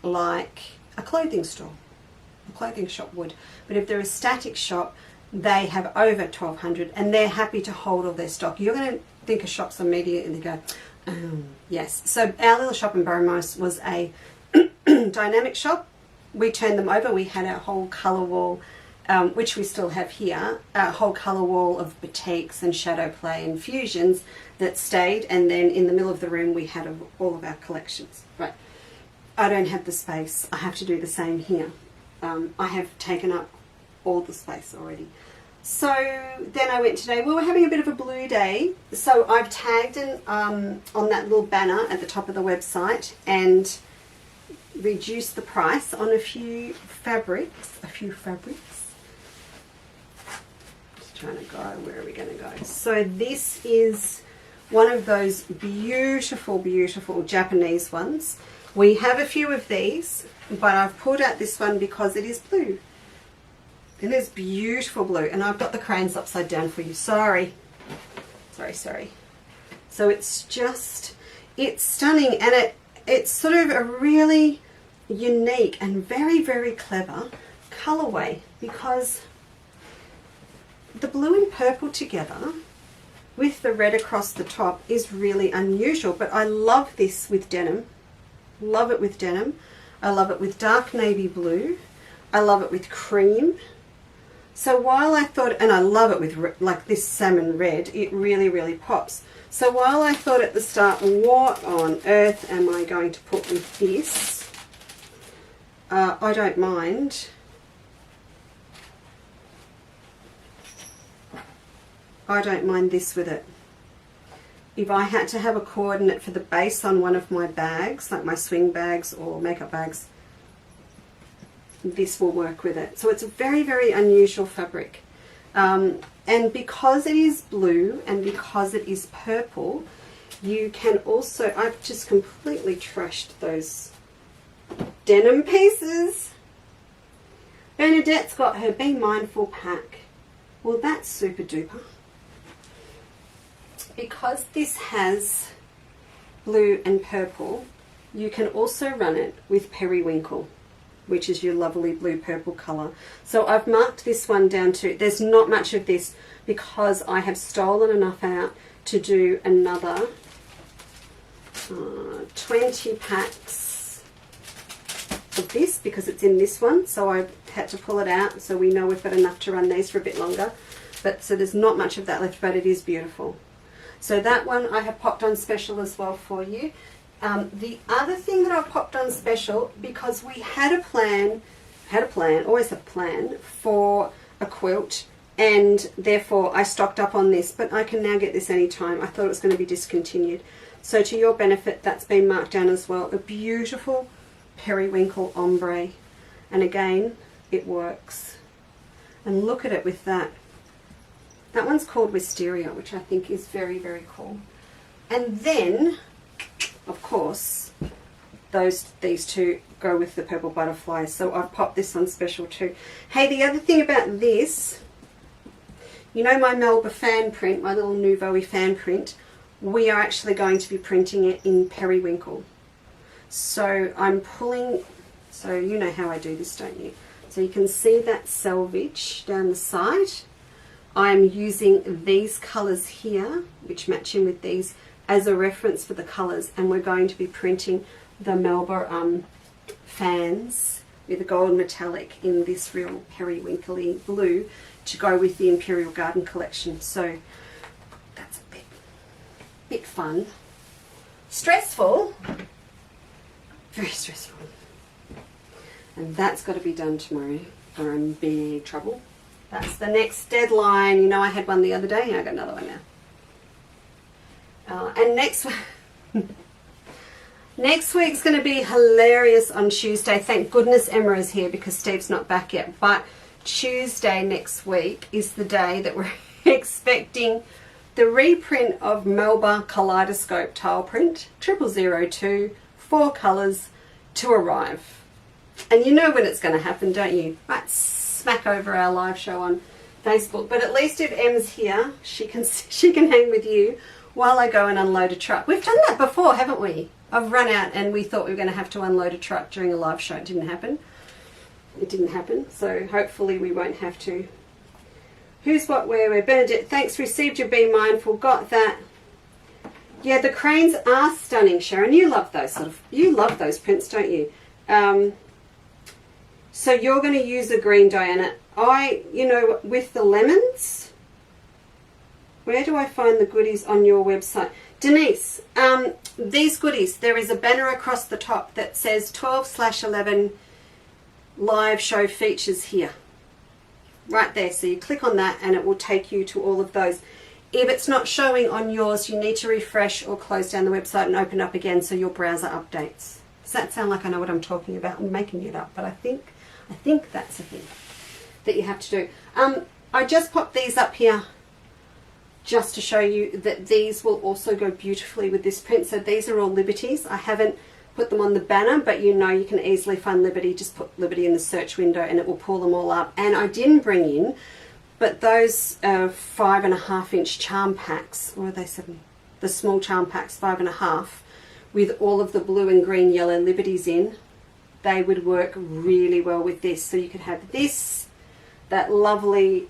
like a clothing store, a clothing shop would. But if they're a static shop, they have over 1,200, and they're happy to hold all their stock. You're going to think of shops on media and they go, yes. So our little shop in Beaumaris was a dynamic shop. We turned them over. We had our whole colour wall which we still have here, a whole colour wall of batiks and shadow play and fusions that stayed, and then in the middle of the room we had all of our collections. Right, I don't have the space. I have to do the same here. I have taken up all the space already. So then I went today, we were having a bit of a blue day, so I've tagged on that little banner at the top of the website and reduced the price on a few fabrics. Just trying to go, where are we going to go? So this is one of those beautiful, beautiful Japanese ones. We have a few of these, but I've pulled out this one because it is blue. It is beautiful blue, and I've got the crayons upside down for you. Sorry. So it's stunning, and it's sort of a really unique and very, very clever colorway, because the blue and purple together with the red across the top is really unusual. But I love this with denim. Love it with denim. I love it with dark navy blue. I love it with cream. So while I thought, and I love it with like this salmon red, it really, really pops. So while I thought at the start, what on earth am I going to put with this? I don't mind. I don't mind this with it. If I had to have a coordinate for the base on one of my bags, like my swing bags or makeup bags, this will work with it. So it's a very, very unusual fabric. And because it is blue and because it is purple, you can also, I've just completely trashed those denim pieces. Bernadette's got her Be Mindful pack. Well, that's super duper. Because this has blue and purple, you can also run it with periwinkle, which is your lovely blue purple colour. So I've marked this one down to, there's not much of this because I have stolen enough out to do another 20 packs of this, because it's in this one, so I had to pull it out so we know we've got enough to run these for a bit longer. But so there's not much of that left, but it is beautiful. So that one I have popped on special as well for you. The other thing that I popped on special, because we had a plan, always have a plan for a quilt, and therefore I stocked up on this, but I can now get this anytime. I thought it was going to be discontinued. So to your benefit, that's been marked down as well. A beautiful periwinkle ombre. And again, it works. And look at it with that. That one's called Wisteria, which I think is very, very cool. And then, of course, these two go with the purple butterflies, so I've popped this on special too. Hey, the other thing about this, you know my Melba fan print, my little Nouveau fan print, we are actually going to be printing it in periwinkle. So I'm pulling, so you know how I do this, don't you? So you can see that selvage down the side. I'm using these colours here, which match in with these, as a reference for the colours, and we're going to be printing the Melba fans with a gold metallic in this real periwinkly blue to go with the Imperial Garden collection. So that's a bit fun. Stressful, very stressful. And that's got to be done tomorrow or I'm in big trouble. That's the next deadline. You know, I had one the other day and I got another one now. And next week's going to be hilarious on Tuesday. Thank goodness Emma is here because Steve's not back yet. But Tuesday next week is the day that we're expecting the reprint of Melba Kaleidoscope tile print 0002, 4 colours, to arrive. And you know when it's going to happen, don't you? Right, smack over our live show on Facebook. But at least if Em's here, she can hang with you while I go and unload a truck. We've done that before, haven't we? I've run out and we thought we were going to have to unload a truck during a live show. It didn't happen. It didn't happen. So hopefully we won't have to. Who's what, where? Bernadette, thanks. Received your Be Mindful. Got that. Yeah, the cranes are stunning, Sharon. You love those you love those prints, don't you? So you're going to use a green, Diana. You know, with the lemons, where do I find the goodies on your website? Denise, these goodies, there is a banner across the top that says 12/11 live show features here. Right there. So you click on that and it will take you to all of those. If it's not showing on yours, you need to refresh or close down the website and open up again so your browser updates. Does that sound like I know what I'm talking about? I'm making it up, but I think that's a thing that you have to do. I just popped these up here just to show you that these will also go beautifully with this print. So these are all Liberties. I haven't put them on the banner, but you know you can easily find Liberty. Just put Liberty in the search window and it will pull them all up. And I didn't bring in, but those 5.5-inch charm packs, or are they 7? The small charm packs, 5.5, with all of the blue and green yellow Liberties in, they would work really well with this. So you could have this, that lovely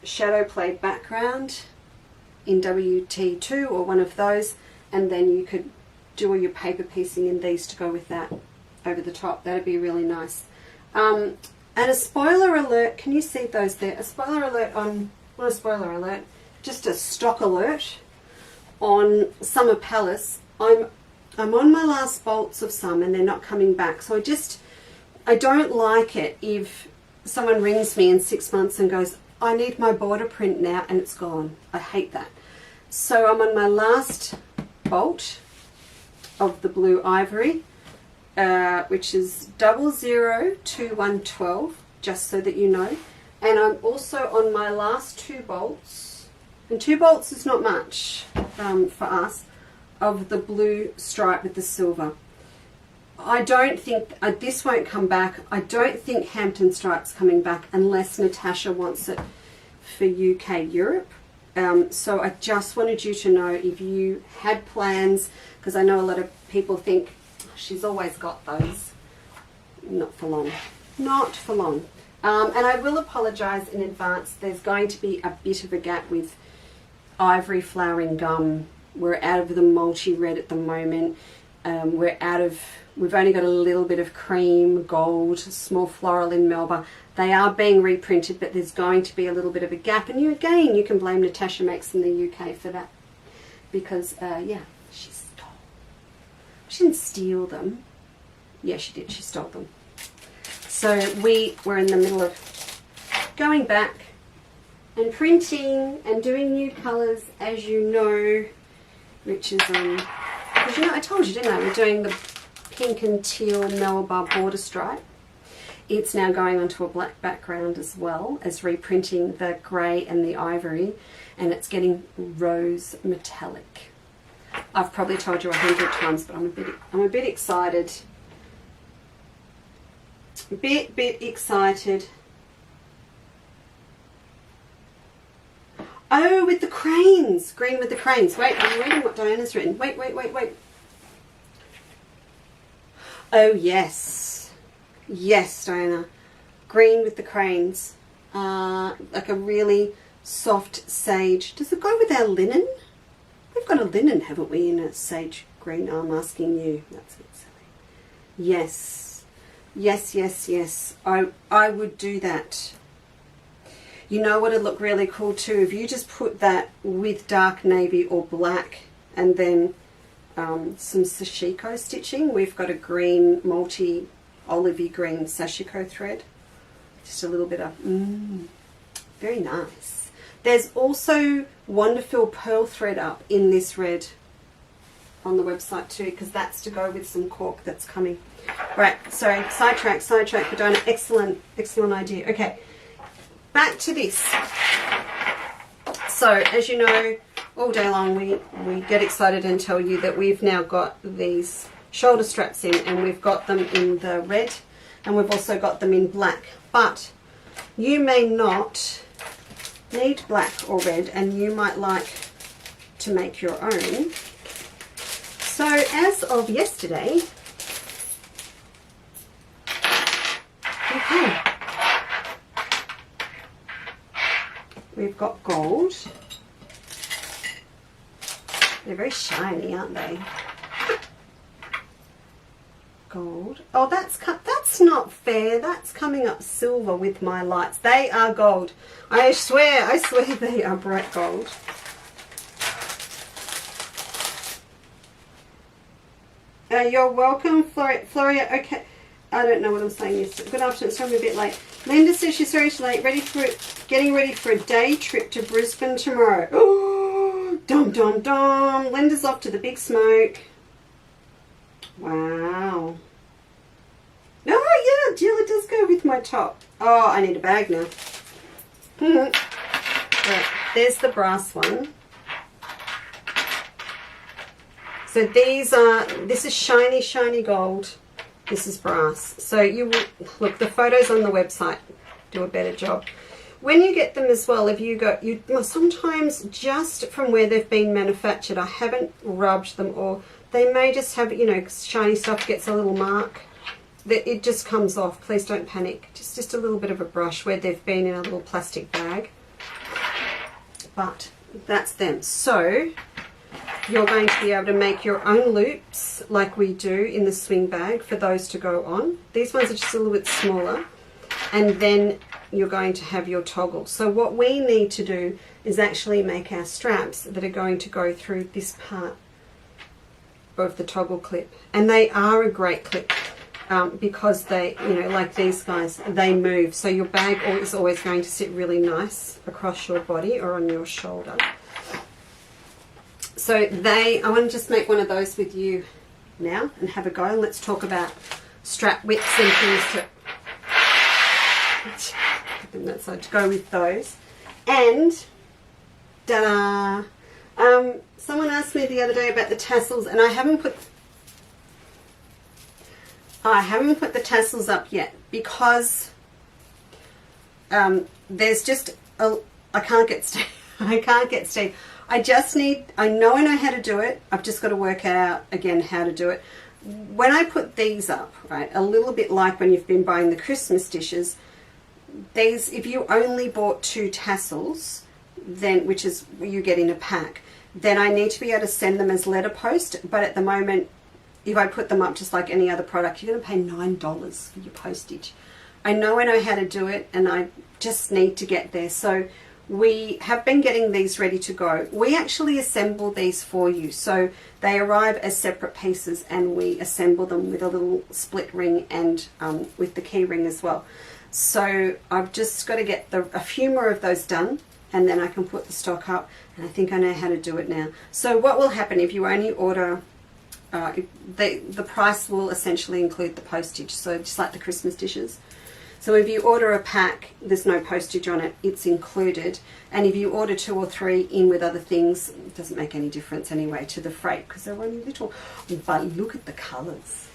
shadow play background in WT2 or one of those, and then you could do all your paper piecing in these to go with that over the top. That'd be really nice. And a spoiler alert, can you see those there? A spoiler alert on, not a spoiler alert, just a stock alert on Summer Palace. I'm on my last bolts of some and they're not coming back. So I don't like it if someone rings me in 6 months and goes, I need my border print now, and it's gone. I hate that. So I'm on my last bolt of the blue ivory, which is 002112, just so that you know. And I'm also on my last 2 bolts, and 2 bolts is not much for us, of the blue stripe with the silver. I don't think this won't come back. I don't think Hampton Stripe's coming back unless Natasha wants it for UK Europe. So I just wanted you to know if you had plans, because I know a lot of people think she's always got those. Not for long. Not for long. And I will apologise in advance. There's going to be a bit of a gap with ivory flowering gum. We're out of the multi-red at the moment. We've only got a little bit of cream, gold, small floral in Melba. They are being reprinted, but there's going to be a little bit of a gap. And you can blame Natasha Makes in the UK for that. Because, yeah, she stole. She didn't steal them. Yeah, she did. She stole them. So we were in the middle of going back and printing and doing new colours, as you know, which is, because you know, I told you, didn't I? We're doing the pink and teal Melba border stripe. It's now going onto a black background as well as reprinting the grey and the ivory, and it's getting rose metallic. I've probably told you 100 times, but I'm a bit excited. Bit excited. Oh, with the cranes. Green with the cranes. Wait, I'm reading what Diana's written. Wait. Oh, yes. Yes, Diana. Green with the cranes. Like a really soft sage. Does it go with our linen? We've got a linen, haven't we, in a sage green? I'm asking you. That's a bit silly. Yes. Yes. I would do that. You know what would look really cool too? If you just put that with dark navy or black and then some sashiko stitching. We've got a green, olivey green sashiko thread. Just a little bit of, very nice. There's also wonderful pearl thread up in this red on the website too, because that's to go with some cork that's coming. Right, sorry, sidetrack, Madonna. Excellent idea. Okay, back to this. So, as you know, all day long we get excited and tell you that we've now got these shoulder straps in, and we've got them in the red, and we've also got them in black. But you may not need black or red, and you might like to make your own. So as of yesterday, we've got gold. They're very shiny, aren't they? Gold. Oh, that's That's not fair. That's coming up silver with my lights. They are gold. I swear they are bright gold. You're welcome, Floria. Okay, I don't know what I'm saying. Yes. Good afternoon. It's probably a bit late. Linda says she's very late. Getting ready for a day trip to Brisbane tomorrow. Oh, dum dum dum. Linda's off to the big smoke. Wow. No, yeah, Jill, it does go with my top. Oh, I need a bag now. Right, there's the brass one. So this is shiny, shiny gold. This is brass. So you will, look, the photos on the website do a better job. When you get them as well, if you go, sometimes just from where they've been manufactured, I haven't rubbed them, or they may just have, shiny stuff gets a little mark. It just comes off. Please don't panic. Just a little bit of a brush where they've been in a little plastic bag. But that's them. So you're going to be able to make your own loops like we do in the swing bag for those to go on. These ones are just a little bit smaller. And then you're going to have your toggle. So what we need to do is actually make our straps that are going to go through this part of the toggle clip. And they are a great clip. Because they, like these guys, they move. So your bag is always going to sit really nice across your body or on your shoulder. So I want to just make one of those with you now and have a go. And let's talk about strap widths and things to go with those. And ta-da! Someone asked me the other day about the tassels, and I haven't put the tassels up yet because there's just I can't get Steve. I know how to do it. I've just got to work out again how to do it. When I put these up, right, a little bit like when you've been buying the Christmas dishes, if you only bought 2 tassels, then, which is you get in a pack, then I need to be able to send them as letterpost. But at the moment, if I put them up just like any other product, you're going to pay $9 for your postage. I know how to do it, and I just need to get there. So we have been getting these ready to go. We actually assemble these for you. So they arrive as separate pieces, and we assemble them with a little split ring and with the key ring as well. So I've just got to get a few more of those done, and then I can put the stock up, and I think I know how to do it now. So what will happen if you only order... the price will essentially include the postage, so just like the Christmas dishes. So if you order a pack, there's no postage on it, it's included. And if you order 2 or 3 in with other things, it doesn't make any difference anyway to the freight because they're only little. But look at the colours.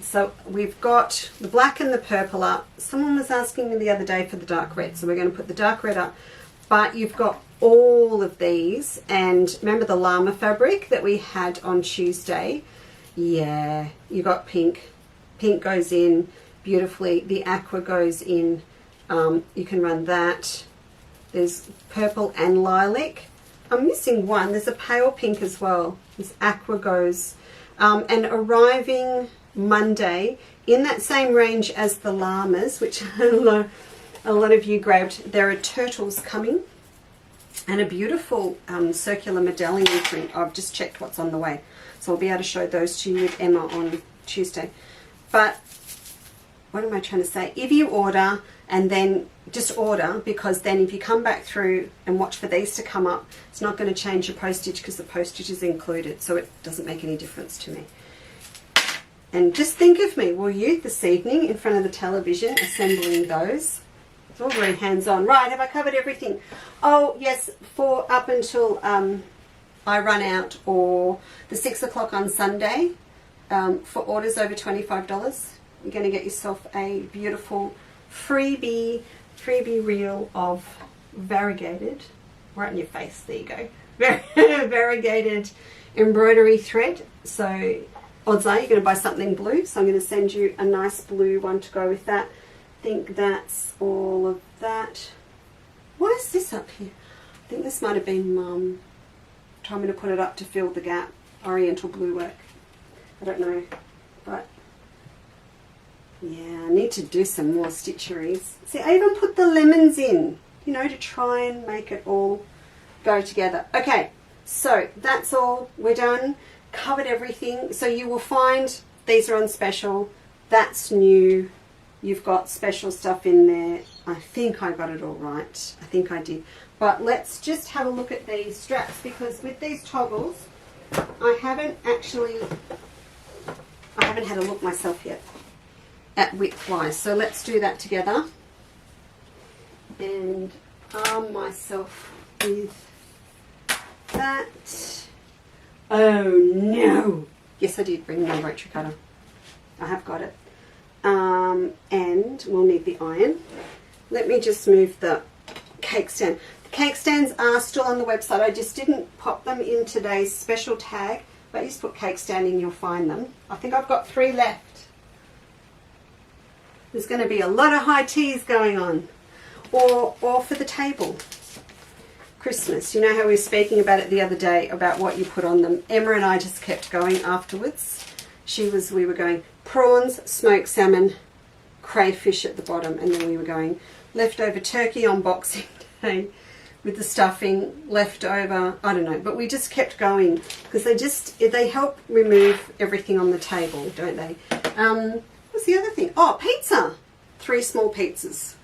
So we've got the black and the purple up. Someone was asking me the other day for the dark red, so we're going to put the dark red up. But you've got all of these, and remember the llama fabric that we had on Tuesday? Yeah, you got pink. Pink goes in beautifully. The aqua goes in. You can run that. There's purple and lilac. I'm missing one. There's a pale pink as well. This aqua goes. And arriving Monday in that same range as the llamas, which a lot of you grabbed. There are turtles coming. And a beautiful circular medallion print. I've just checked what's on the way. So I'll be able to show those to you with Emma on Tuesday. But what am I trying to say? If you order, and then just order, because then if you come back through and watch for these to come up, it's not going to change your postage because the postage is included. So it doesn't make any difference to me. And just think of me, will you, this evening in front of the television assembling those. It's all very hands-on. Right, have I covered everything? Oh, yes, for up until I run out, or the 6 o'clock on Sunday, for orders over $25, you're going to get yourself a beautiful freebie reel of variegated, right in your face, there you go, variegated embroidery thread. So odds are you're going to buy something blue, so I'm going to send you a nice blue one to go with that. I think that's all of that. Why is this up here? I think this might have been Mum told me to put it up to fill the gap. Oriental blue work. I don't know, but Yeah, I need to do some more stitcheries. See, I even put the lemons in, you know, to try and make it all go together. Okay, so that's all. We're done. Covered everything. So you will find these are on special. That's new. You've got special stuff in there. I think I got it all right. I think I did. But let's just have a look at these straps, because with these toggles, I haven't had a look myself yet at width-wise. So let's do that together and arm myself with that. Oh no! Yes, I did bring my rotary cutter. I have got it. And we'll need the iron. Let me just move the cake stand. The cake stands are still on the website. I just didn't pop them in today's special tag. But you just put cake stand in, you'll find them. I think I've got 3 left. There's going to be a lot of high teas going on. Or for the table. Christmas. You know how we were speaking about it the other day, about what you put on them. Emma and I just kept going afterwards. We were going prawns, smoked salmon, crayfish at the bottom, and then we were going leftover turkey on Boxing Day with the stuffing, leftover, I don't know, but we just kept going because they help remove everything on the table, don't they? What's the other thing? Oh, pizza. 3 small pizzas.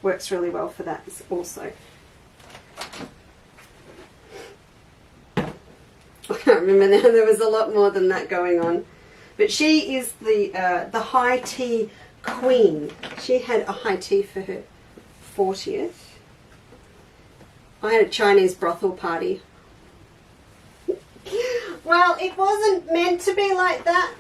Works really well for that also. I can't remember now, there was a lot more than that going on. But she is the high tea queen. She had a high tea for her 40th. I had a Chinese brothel party. Well, it wasn't meant to be like that.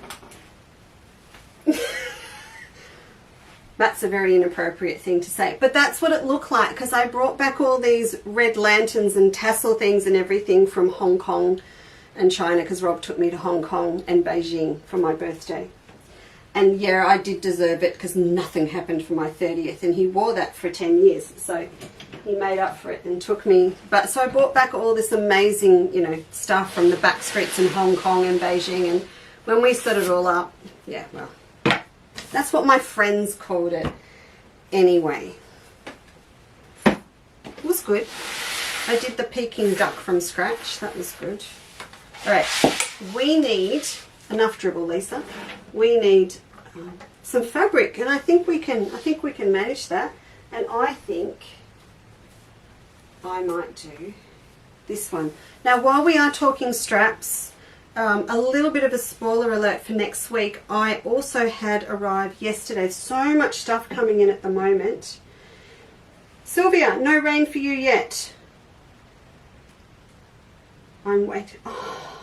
That's a very inappropriate thing to say. But that's what it looked like, because I brought back all these red lanterns and tassel things and everything from Hong Kong and China, because Rob took me to Hong Kong and Beijing for my birthday. And yeah, I did deserve it, because nothing happened for my 30th, and he wore that for 10 years. So he made up for it and took me. But so I brought back all this amazing, you know, stuff from the back streets in Hong Kong and Beijing. And when we set it all up, yeah, well, that's what my friends called it anyway. It was good. I did the Peking duck from scratch. That was good. All right, we need enough dribble, Lisa. We need some fabric, and I think we can manage that. And I think I might do this one. Now, while we are talking straps, a little bit of a spoiler alert for next week. I also had arrived yesterday. So much stuff coming in at the moment. Sylvia, no rain for you yet. I'm waiting. Oh.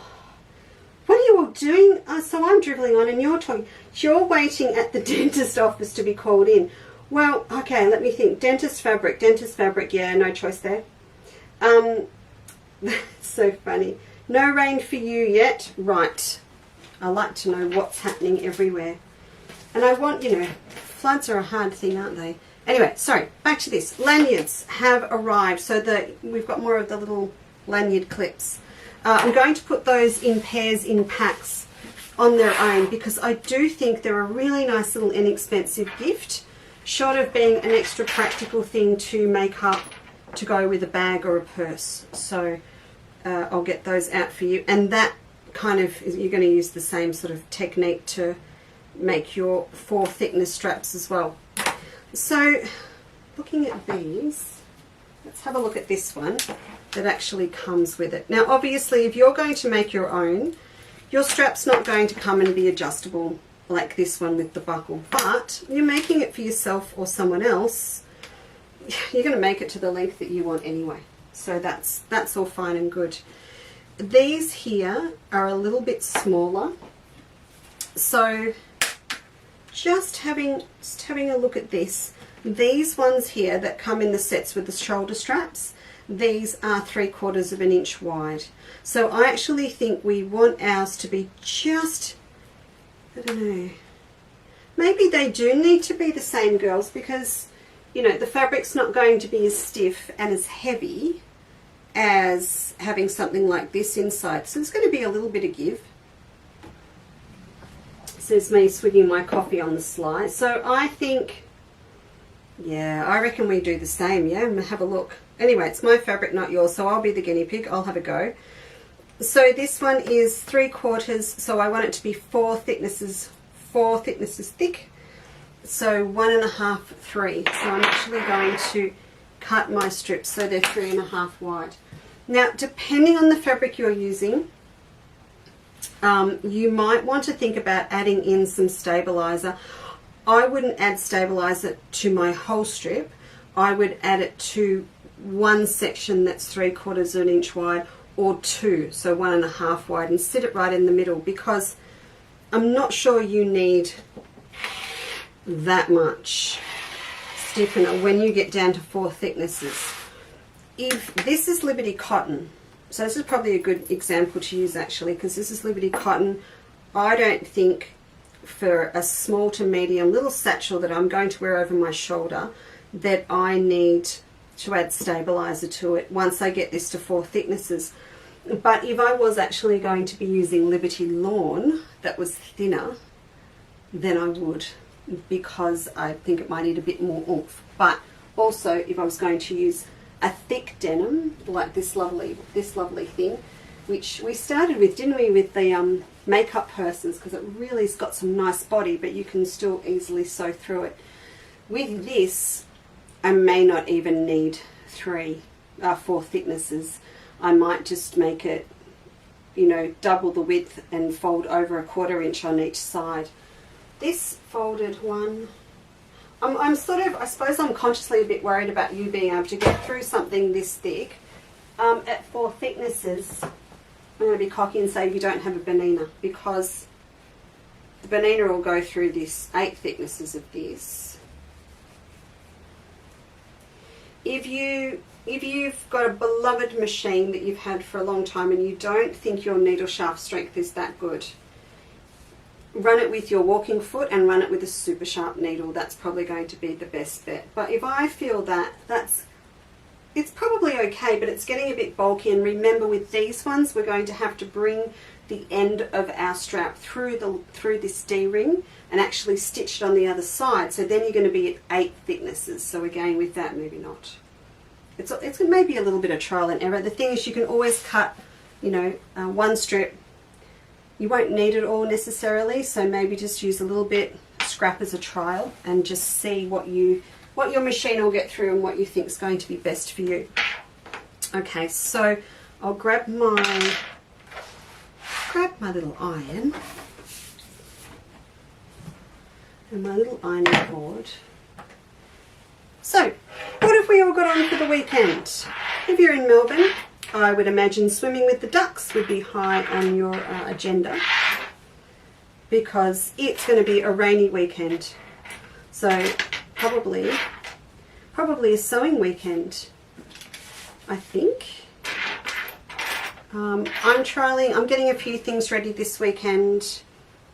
What are you all doing? So I'm dribbling on and you're talking. You're waiting at the dentist office to be called in. Well, okay, let me think. Dentist fabric. Yeah, no choice there. That's so funny. No rain for you yet. Right. I like to know what's happening everywhere. And I want, you know, floods are a hard thing, aren't they? Anyway, sorry, back to this. Lanyards have arrived. So we've got more of the little lanyard clips. I'm going to put those in pairs in packs on their own, because I do think they're a really nice little inexpensive gift, short of being an extra practical thing to make up to go with a bag or a purse. So I'll get those out for you. And that kind of, you're going to use the same sort of technique to make your 4 thickness straps as well. So looking at these, let's have a look at this one that actually comes with it. Now obviously if you're going to make your own, your strap's not going to come and be adjustable like this one with the buckle, but you're making it for yourself or someone else, you're going to make it to the length that you want anyway. So that's all fine and good. These here are a little bit smaller, so just having a look at this. These ones here that come in the sets with the shoulder straps, these are 3/4 of an inch wide. So I actually think we want ours to be just, I don't know, maybe they do need to be the same, girls, because, you know, the fabric's not going to be as stiff and as heavy as having something like this inside. So there's going to be a little bit of give. This is me swigging my coffee on the sly. So I think, yeah, I reckon we do the same, yeah? Have a look. Anyway, it's my fabric, not yours, so I'll be the guinea pig. I'll have a go. So this one is 3/4, so I want it to be 4 thicknesses thick. So 1 1/2, 3. So I'm actually going to cut my strips so they're 3 1/2 wide. Now, depending on the fabric you're using, you might want to think about adding in some stabilizer. I wouldn't add stabilizer to my whole strip. I would add it to one section that's 3/4 of an inch wide, or 2, so 1 1/2 wide, and sit it right in the middle, because I'm not sure you need that much stiffener when you get down to 4 thicknesses. If this is Liberty cotton, so this is probably a good example to use actually, because this is Liberty cotton. I don't think for a small to medium little satchel that I'm going to wear over my shoulder that I need to add stabilizer to it once I get this to 4 thicknesses. But if I was actually going to be using Liberty lawn that was thinner, then I would, because I think it might need a bit more oomph. But also, if I was going to use a thick denim like this lovely thing, which we started with, didn't we, with the makeup purses, because it really's got some nice body, but you can still easily sew through it. With this, I may not even need 4 thicknesses. I might just make it, you know, double the width and fold over 1/4 inch on each side. This folded one, I'm sort of, I suppose I'm consciously a bit worried about you being able to get through something this thick. At 4 thicknesses, I'm going to be cocky and say you don't have a banana, because the banana will go through this 8 thicknesses of this. If you've got a beloved machine that you've had for a long time and you don't think your needle shaft strength is that good, run it with your walking foot and run it with a super sharp needle. That's probably going to be the best bet. But if I feel that it's probably okay, but it's getting a bit bulky, and remember with these ones we're going to have to bring the end of our strap through this D-ring and actually stitch it on the other side. So then you're going to be at 8 thicknesses. So again, with that, maybe not. It's maybe a little bit of trial and error. The thing is, you can always cut, you know, one strip. You won't need it all necessarily, so maybe just use a little bit, scrap as a trial, and just see what your machine will get through and what you think is going to be best for you. Okay, so I'll grab my little iron and my little ironing board. So, what have we all got on for the weekend? If you're in Melbourne, I would imagine swimming with the ducks would be high on your agenda, because it's going to be a rainy weekend. So probably a sewing weekend, I think. I'm getting a few things ready this weekend.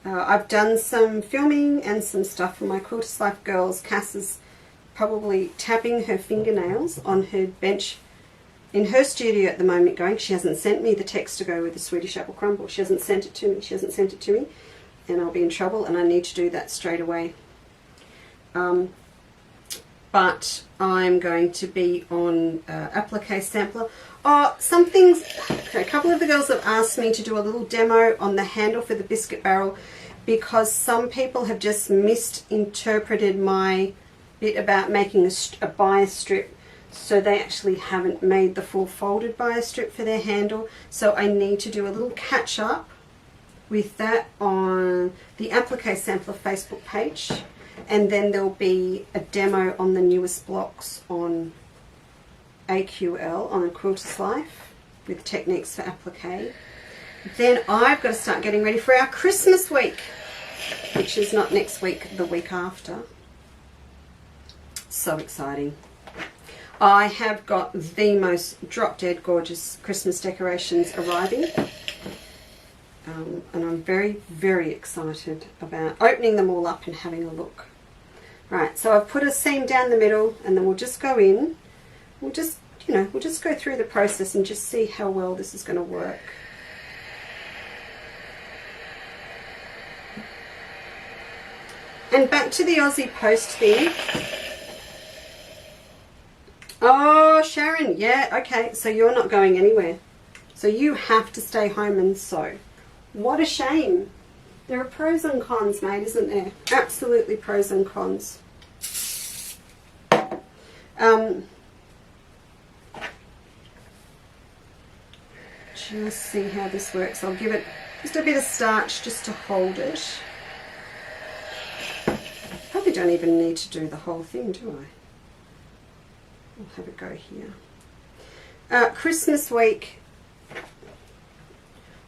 I've done some filming and some stuff for my Quilters Life girls. Cass is probably tapping her fingernails on her bench in her studio at the moment going. She hasn't sent me the text to go with the Swedish apple crumble. She hasn't sent it to me. And I'll be in trouble, and I need to do that straight away. But I'm going to be on applique sampler. Some things, okay, a couple of the girls have asked me to do a little demo on the handle for the biscuit barrel, because some people have just misinterpreted my bit about making a bias strip, so they actually haven't made the full folded bias strip for their handle. So I need to do a little catch up with that on the applique sampler Facebook page, and then there'll be a demo on the newest blocks on AQL, on a Quilter's Life, with techniques for applique. Then I've got to start getting ready for our Christmas week, which is not next week, the week after. So exciting. I have got the most drop-dead gorgeous Christmas decorations arriving. And I'm very, very excited about opening them all up and having a look. Right, so I've put a seam down the middle, and then we'll just go in. We'll just go through the process and just see how well this is going to work. And back to the Aussie Post thing. Oh, Sharon, yeah, okay, so you're not going anywhere. So you have to stay home and sew. What a shame. There are pros and cons, mate, isn't there? Absolutely pros and cons. Just see how this works. I'll give it just a bit of starch just to hold it. Probably don't even need to do the whole thing, do I? I'll have it go here. Christmas week.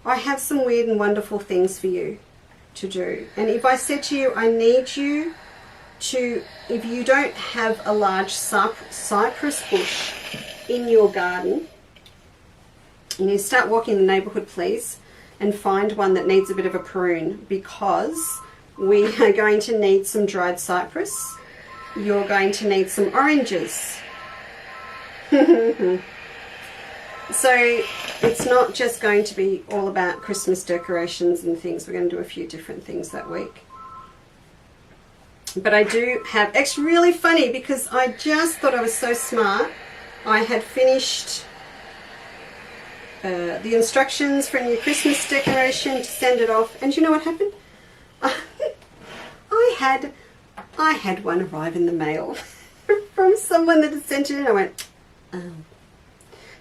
I have some weird and wonderful things for you to do. And if I said to you, I need you to, if you don't have a large cypress bush in your garden, you start walking the neighbourhood, please, and find one that needs a bit of a prune, because we are going to need some dried cypress. You're going to need some oranges. So it's not just going to be all about Christmas decorations and things. We're going to do a few different things that week. But I do have, it's really funny because I just thought I was so smart. I had finished the instructions for a new Christmas decoration to send it off, and you know what happened? I had one arrive in the mail from someone that had sent it in. I went, oh.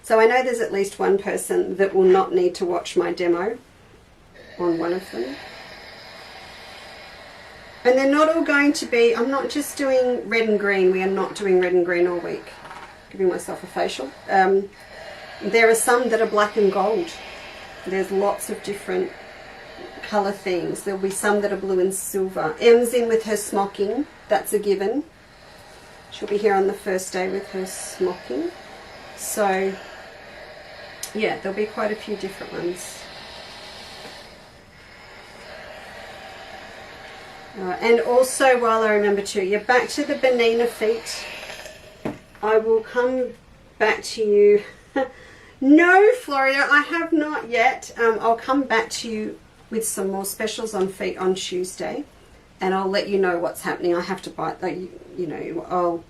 So I know there's at least one person that will not need to watch my demo on one of them. And they're not all going to be, I'm not just doing red and green. We are not doing red and green all week. Giving myself a facial. There are some that are black and gold. There's lots of different colour themes. There'll be some that are blue and silver. Em's in with her smocking. That's a given. She'll be here on the first day with her smocking. So, yeah, there'll be quite a few different ones. And also, while I remember too, you're back to the banana feet. I will come back to you. No, Floria, I have not yet. I'll come back to you with some more specials on feet on Tuesday, and I'll let you know what's happening. I have to buy, you know,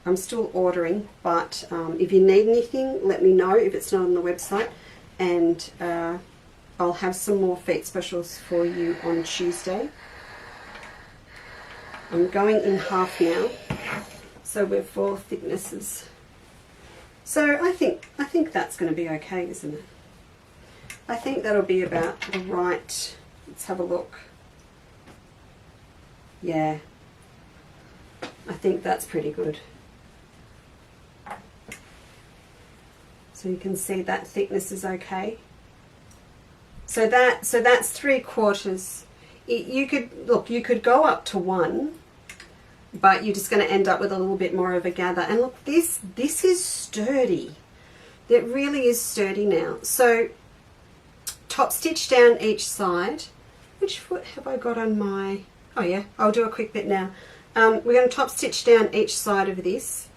I'm still ordering, but if you need anything, let me know if it's not on the website, and I'll have some more feet specials for you on Tuesday. I'm going in half now, so we're 4 thicknesses. So I think that's going to be okay, isn't it? I think that'll be about the right. Let's have a look. Yeah, I think that's pretty good. So you can see that thickness is okay. So that's 3/4. You could go up to 1, but you're just going to end up with a little bit more of a gather. And look, this is sturdy. It really is sturdy now. So top stitch down each side. Which foot have I got on my? Oh yeah, I'll do a quick bit now. We're going to top stitch down each side of this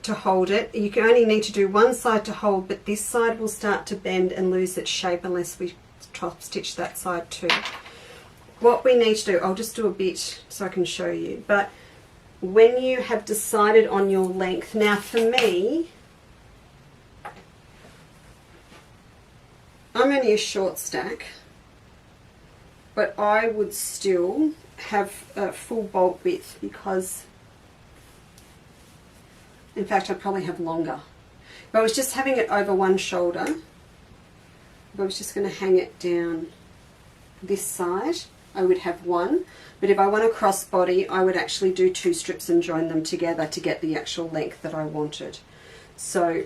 to hold it. You can only need to do one side to hold, but this side will start to bend and lose its shape unless we top stitch that side too. What we need to do, I'll just do a bit so I can show you, but when you have decided on your length, now for me, I'm only a short stack, but I would still have a full bolt width, because in fact I'd probably have longer. If I was just having it over one shoulder, if I was just going to hang it down this side, I would have 1, but if I want a crossbody, I would actually do 2 strips and join them together to get the actual length that I wanted. So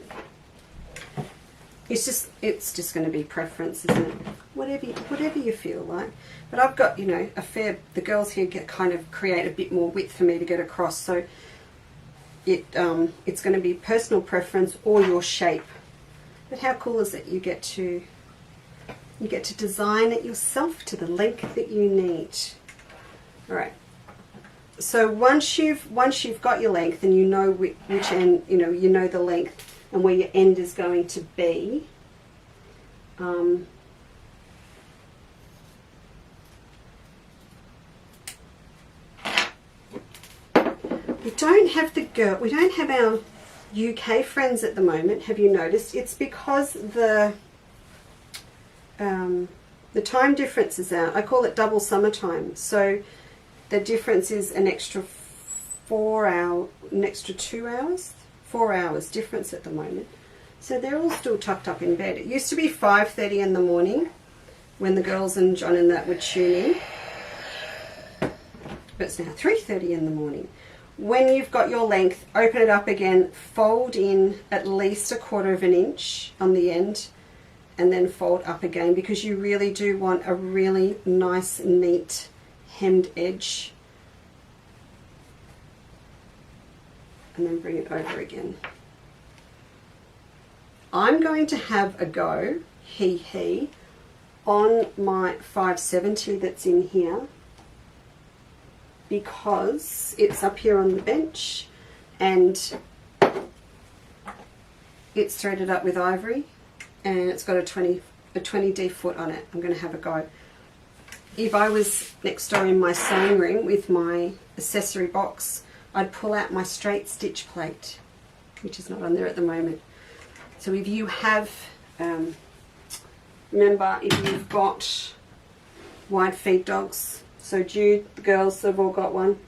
it's just going to be preference, isn't it? Whatever you feel like. But I've got, you know, the girls here kind of create a bit more width for me to get across, so it's going to be personal preference or your shape. But how cool is it? You get to design it yourself to the length that you need. All right. So once you've got your length and you know which end, you know the length and where your end is going to be, we don't have our UK friends at the moment. Have you noticed? It's because the time difference is out. I call it double summertime. So the difference is an extra 2 hours, 4 hours difference at the moment. So they're all still tucked up in bed. It used to be 5:30 in the morning when the girls and John and that would tune in. But it's now 3:30 in the morning. When you've got your length, open it up again, fold in at least 1/4 of an inch on the end, and then fold up again, because you really do want a really nice, neat hemmed edge. And then bring it over again. I'm going to have a go, on my 570 that's in here, because it's up here on the bench and it's threaded up with ivory and it's got a 20D foot on it. I'm going to have a go. If I was next door in my sewing room with my accessory box, I'd pull out my straight stitch plate, which is not on there at the moment. So if you have, remember, if you've got wide feet dogs, so Jude, the girls, they've all got one.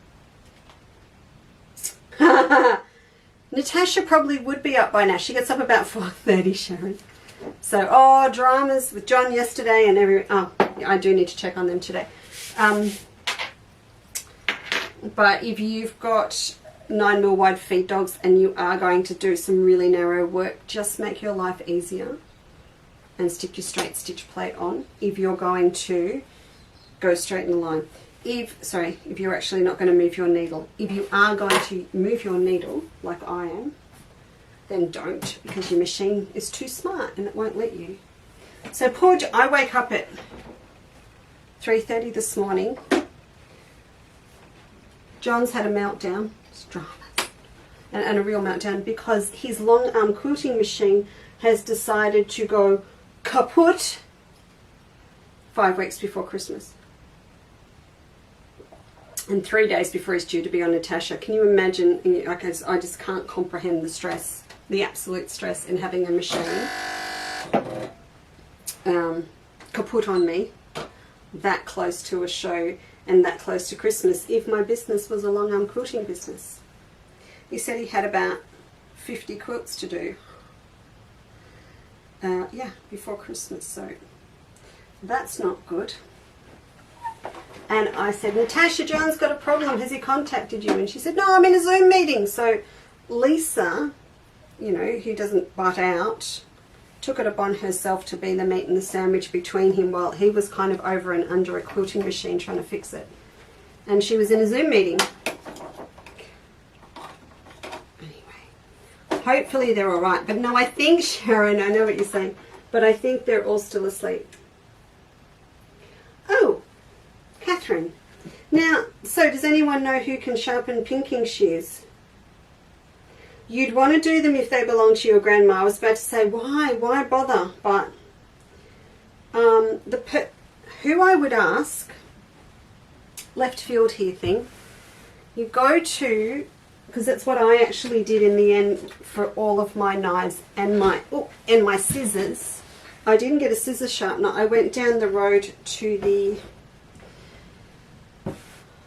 Natasha probably would be up by now. She gets up about 4:30, Sharon. So, dramas with John yesterday and I do need to check on them today. But if you've got 9mm wide feet dogs and you are going to do some really narrow work, just make your life easier and stick your straight stitch plate on if you're going to go straight in the line. If you're actually not going to move your needle. If you are going to move your needle, like I am, then don't, because your machine is too smart and it won't let you. So I wake up at 3:30 this morning. John's had a meltdown. It's drama. And a real meltdown, because his long arm quilting machine has decided to go kaput 5 weeks before Christmas. And 3 days before he's due to be on Natasha. Can you imagine? I just can't comprehend the stress, the absolute stress in having a machine kaput on me that close to a show and that close to Christmas, if my business was a long arm quilting business. He said he had about 50 quilts to do. Before Christmas, so that's not good. And I said, Natasha, John's got a problem. Has he contacted you? And she said, no, I'm in a Zoom meeting. So Lisa, who doesn't butt out, took it upon herself to be the meat and the sandwich between him while he was kind of over and under a quilting machine trying to fix it. And she was in a Zoom meeting. Anyway, hopefully they're all right. But no, I think, Sharon, I know what you're saying, but I think they're all still asleep. Oh, Catherine. Now, so does anyone know who can sharpen pinking shears? You'd want to do them if they belong to your grandma. I was about to say, why bother? But who I would ask, left field here thing, you go to, because that's what I actually did in the end for all of my knives and my scissors. I didn't get a scissor sharpener. I went down the road to the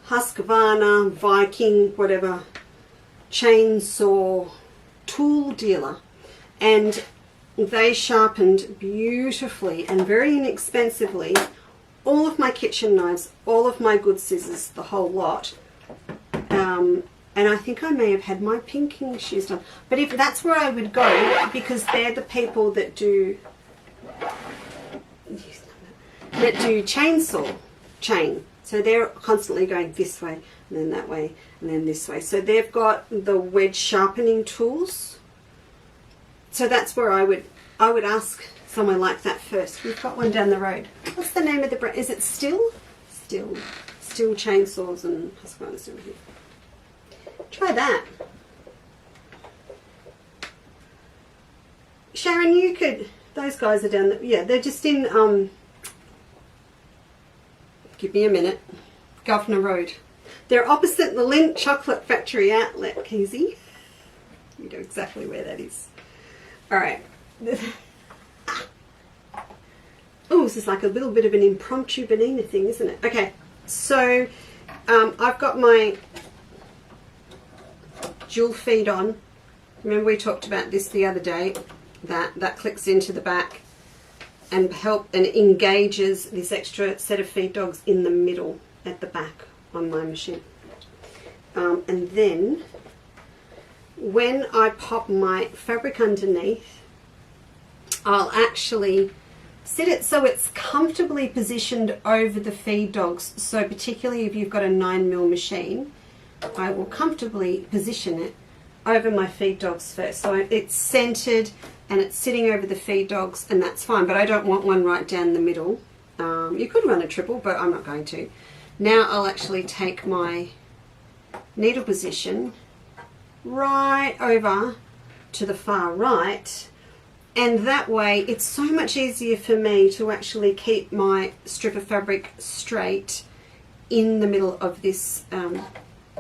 Husqvarna, Viking, whatever, chainsaw tool dealer, and they sharpened beautifully and very inexpensively all of my kitchen knives, all of my good scissors, the whole lot. And I think I may have had my pinking shears done. But if that's where I would go, because they're the people that do chainsaw chain. So they're constantly going this way and then that way and then this way. So they've got the wedge sharpening tools. So that's where I would ask someone like that first. We've got one down the road. What's the name of the brand? Is it Still chainsaws and Husqvarna's over here. Try that. Sharon, you could, those guys are down there. Yeah, they're just in, give me a minute, Governor Road. They're opposite the Lindt Chocolate Factory outlet, Keezy. You know exactly where that is. All right. Oh, this is like a little bit of an impromptu banana thing, isn't it? Okay, so I've got my dual feed on. Remember we talked about this the other day, that clicks into the back and engages this extra set of feed dogs in the middle at the back on my machine. And then when I pop my fabric underneath, I'll actually sit it so it's comfortably positioned over the feed dogs. So particularly if you've got a 9mm machine, I will comfortably position it over my feed dogs first. So it's centered and it's sitting over the feed dogs, and that's fine, but I don't want one right down the middle. You could run a triple, but I'm not going to. Now I'll actually take my needle position right over to the far right, and that way it's so much easier for me to actually keep my strip of fabric straight in the middle of this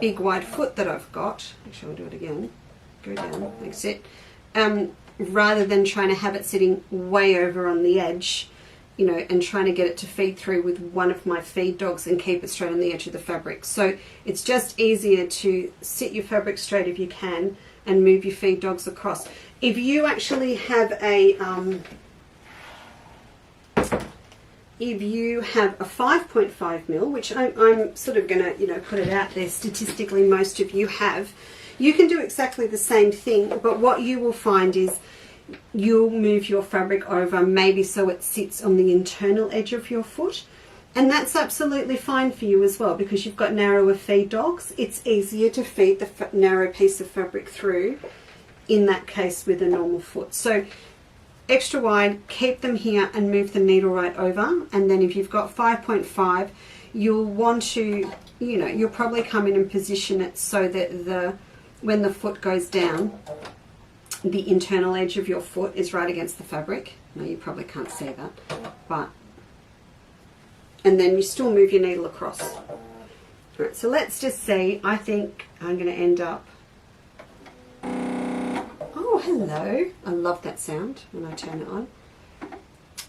big wide foot that I've got. Actually, I'll do it again. Go down, that's it. Rather than trying to have it sitting way over on the edge, you know, and trying to get it to feed through with one of my feed dogs and keep it straight on the edge of the fabric. So it's just easier to sit your fabric straight if you can and move your feed dogs across. If you actually have a 5.5mm, which I'm sort of gonna, you know, put it out there, statistically most of you have, you can do exactly the same thing, but what you will find is you'll move your fabric over maybe so it sits on the internal edge of your foot, and that's absolutely fine for you as well, because you've got narrower feed dogs. It's easier to feed the narrow piece of fabric through in that case with a normal foot. So extra wide, keep them here and move the needle right over, and then if you've got 5.5, you'll want to, you know, you'll probably come in and position it so that when the foot goes down, the internal edge of your foot is right against the fabric. No, you probably can't see that, but, and then you still move your needle across. All right, so let's just see. I think I'm going to end up, oh, hello. I love that sound when I turn it on.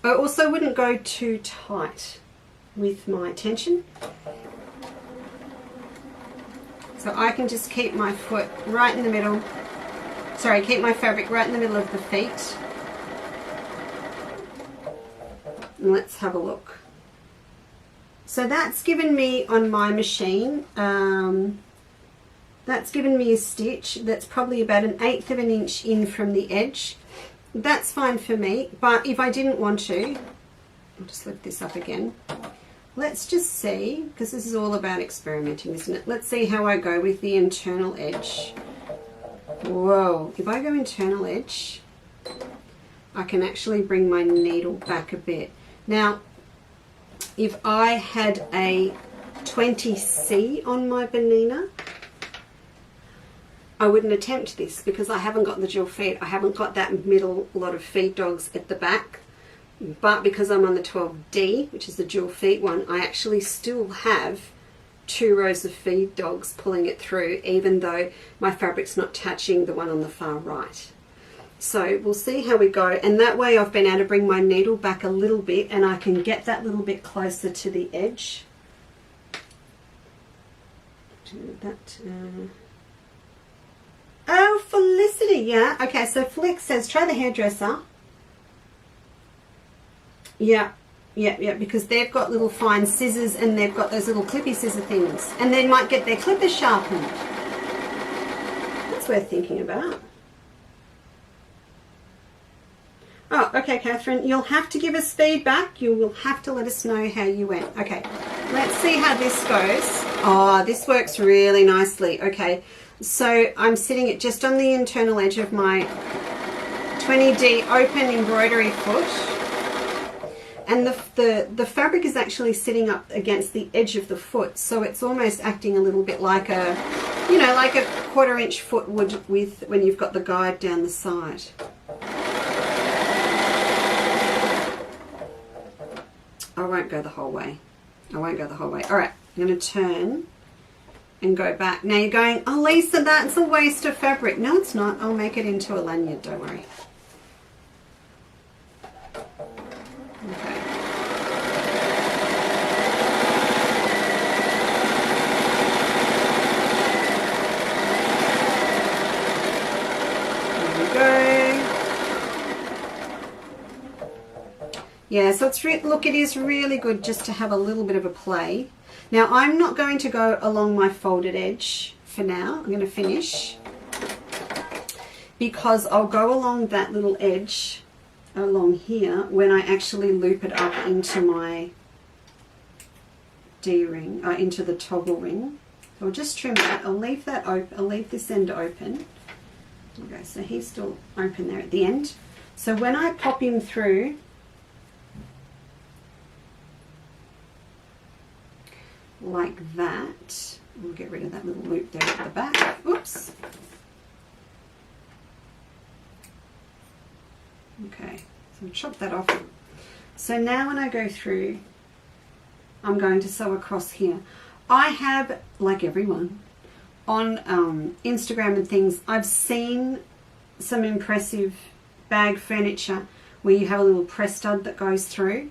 I also wouldn't go too tight with my tension. So I can just keep my foot right in the middle. Sorry, keep my fabric right in the middle of the feet. And let's have a look. So that's given me on my machine, that's given me a stitch that's probably about 1/8 of an inch in from the edge. That's fine for me, but if I didn't want to, I'll just lift this up again. Let's just see, because this is all about experimenting, isn't it? Let's see how I go with the internal edge. Whoa, if I go internal edge, I can actually bring my needle back a bit. Now, if I had a 20C on my banana, I wouldn't attempt this because I haven't got the dual feed. I haven't got that middle lot of feed dogs at the back. But because I'm on the 12D, which is the dual feed one, I actually still have 2 rows of feed dogs pulling it through, even though my fabric's not touching the one on the far right. So we'll see how we go, and that way I've been able to bring my needle back a little bit and I can get that little bit closer to the edge. Do that. Oh, Felicity, yeah. Okay, so Flick says, try the hairdresser. Yeah, because they've got little fine scissors and they've got those little clippy scissor things. And they might get their clippers sharpened. That's worth thinking about. Oh, okay, Catherine, you'll have to give us feedback. You will have to let us know how you went. Okay, let's see how this goes. Oh, this works really nicely. Okay, so I'm sitting it just on the internal edge of my 20D open embroidery foot. And the fabric is actually sitting up against the edge of the foot, so it's almost acting a little bit like a, you know, like a 1/4 inch foot would with when you've got the guide down the side. I won't go the whole way. I won't go the whole way. All right, I'm going to turn and go back. Now you're going, oh Lisa, that's a waste of fabric. No, it's not. I'll make it into a lanyard, don't worry. Okay. There we go. Yeah, so it's look, it is really good just to have a little bit of a play. Now I'm not going to go along my folded edge for now. I'm going to finish because I'll go along that little edge along here when I actually loop it up into my D-ring, into the toggle ring. So I'll just trim that. I'll leave that open. I'll leave this end open. Okay, so he's still open there at the end. So when I pop him through, like that, we'll get rid of that little loop there at the back. Oops. Okay, so chop that off. So now when I go through, I'm going to sew across here. I have, like everyone, on Instagram and things, I've seen some impressive bag furniture where you have a little press stud that goes through.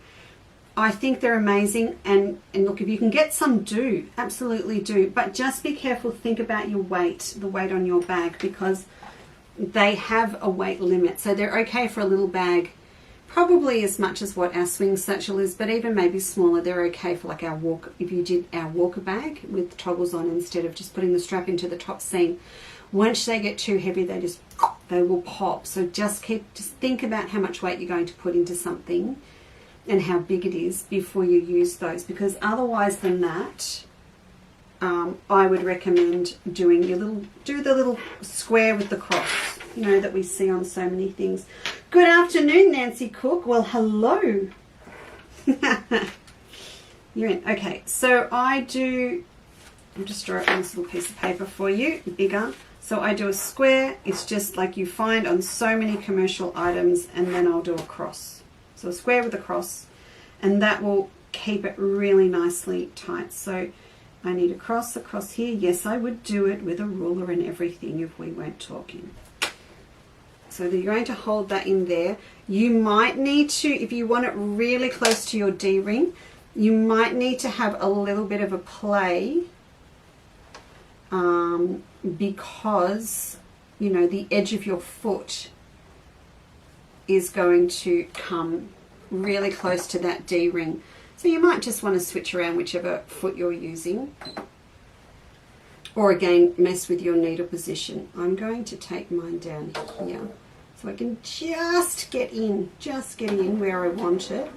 I think they're amazing, and look, if you can get some, do, absolutely do, but just be careful, think about your weight, the weight on your bag, because they have a weight limit. So they're okay for a little bag, probably as much as what our swing satchel is, but even maybe smaller, they're okay for like our walk, if you did our walker bag with toggles on instead of just putting the strap into the top seam. Once they get too heavy, they will pop. So just think about how much weight you're going to put into something and how big it is before you use those, because otherwise than that, I would recommend doing do the little square with the cross, you know, that we see on so many things. Good afternoon, Nancy Cook. Well, hello. You're in. Okay, so I'll just draw it on this little piece of paper for you, bigger. So I do a square. It's just like you find on so many commercial items, and then I'll do a cross. So a square with a cross, and that will keep it really nicely tight. So I need a cross across here. Yes, I would do it with a ruler and everything if we weren't talking. So you're going to hold that in there. You might need to, if you want it really close to your D-ring, you might need to have a little bit of a play because, you know, the edge of your foot is going to come really close to that D-ring. So you might just want to switch around whichever foot you're using, or again mess with your needle position. I'm going to take mine down here so I can just get in where I want it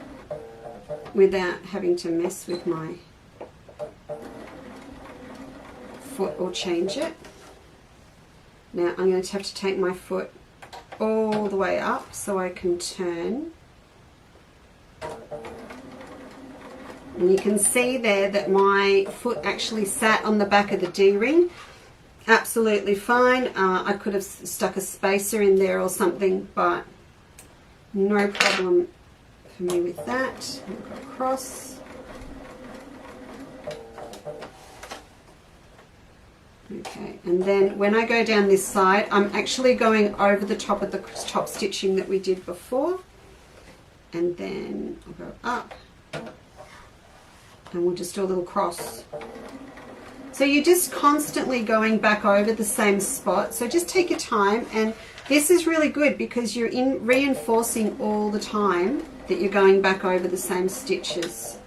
without having to mess with my foot or change it. Now I'm going to have to take my foot all the way up so I can turn, and you can see there that my foot actually sat on the back of the D-ring absolutely fine. I could have stuck a spacer in there or something, but no problem for me with that. I'll go across. Okay, and then when I go down this side, I'm actually going over the top of the top stitching that we did before, and then I'll go up, and we'll just do a little cross. So you're just constantly going back over the same spot, so just take your time, and this is really good because you're reinforcing all the time that you're going back over the same stitches.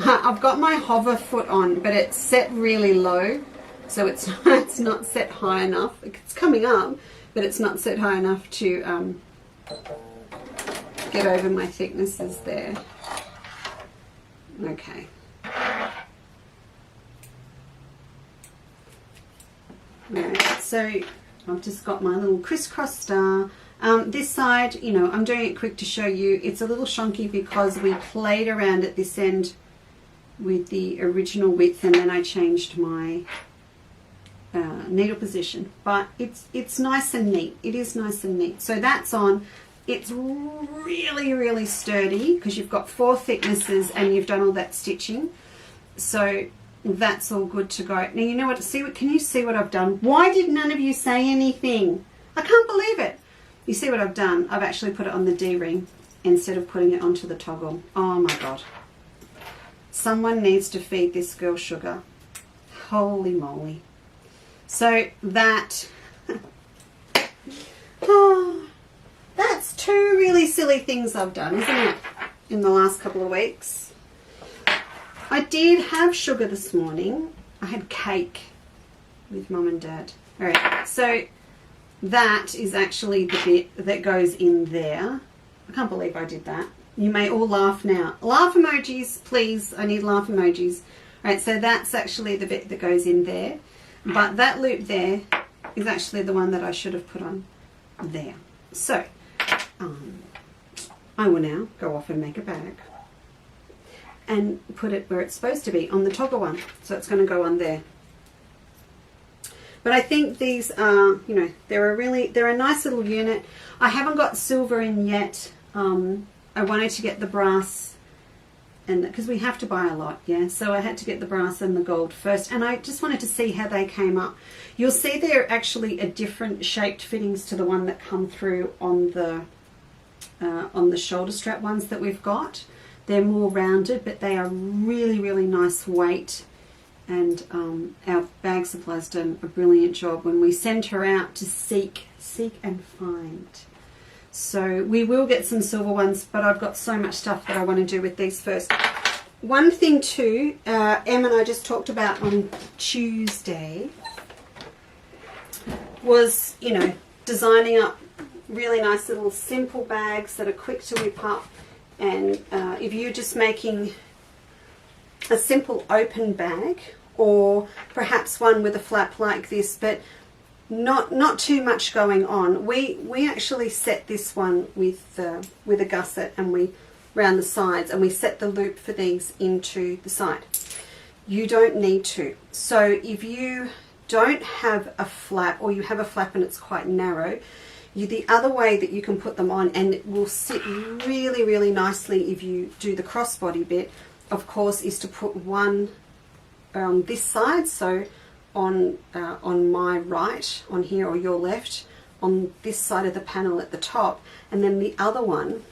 I've got my hover foot on, but it's set really low, so it's not set high enough. It's coming up, but it's not set high enough to get over my thicknesses there. Okay. Right, so I've just got my little crisscross star. This side, you know, I'm doing it quick to show you. It's a little shonky because we played around at this end with the original width, and then I changed my needle position, but it's nice and neat. It is nice and neat. So that's on. It's really, really sturdy because you've got 4 thicknesses and you've done all that stitching. So that's all good to go. Now you know what, can you see what I've done? Why did none of you say anything? I can't believe it. You see what I've done? I've actually put it on the D-ring instead of putting it onto the toggle. Oh my God. Someone needs to feed this girl sugar. Holy moly. So that, oh, that's 2 really silly things I've done, isn't it, in the last couple of weeks. I did have sugar this morning. I had cake with Mum and Dad. All right, so that is actually the bit that goes in there. I can't believe I did that. You may all laugh now. Laugh emojis, please. I need laugh emojis. All right, so that's actually the bit that goes in there. But that loop there is actually the one that I should have put on there. So I will now go off and make a bag and put it where it's supposed to be, on the toggle one. So it's going to go on there. But I think these are, you know, they're a nice little unit. I haven't got silver in yet. I wanted to get the brass, and because we have to buy a lot, yeah. So I had to get the brass and the gold first, and I just wanted to see how they came up. You'll see they're actually a different shaped fittings to the one that come through on the shoulder strap ones that we've got. They're more rounded, but they are really, really nice weight. And our bag supply's done a brilliant job when we send her out to seek and find. So we will get some silver ones, but I've got so much stuff that I want to do with these first. One thing too, Em and I just talked about on Tuesday was, you know, designing up really nice little simple bags that are quick to whip up. And if you're just making a simple open bag, or perhaps one with a flap like this, but not too much going on. We actually set this one with a gusset, and we round the sides, and we set the loop for these into the side. You don't need to. So if you don't have a flap, or you have a flap and it's quite narrow, the other way that you can put them on, and it will sit really, really nicely if you do the crossbody bit, of course, is to put one on this side, so on my right, on here, or your left, on this side of the panel at the top, and then the other one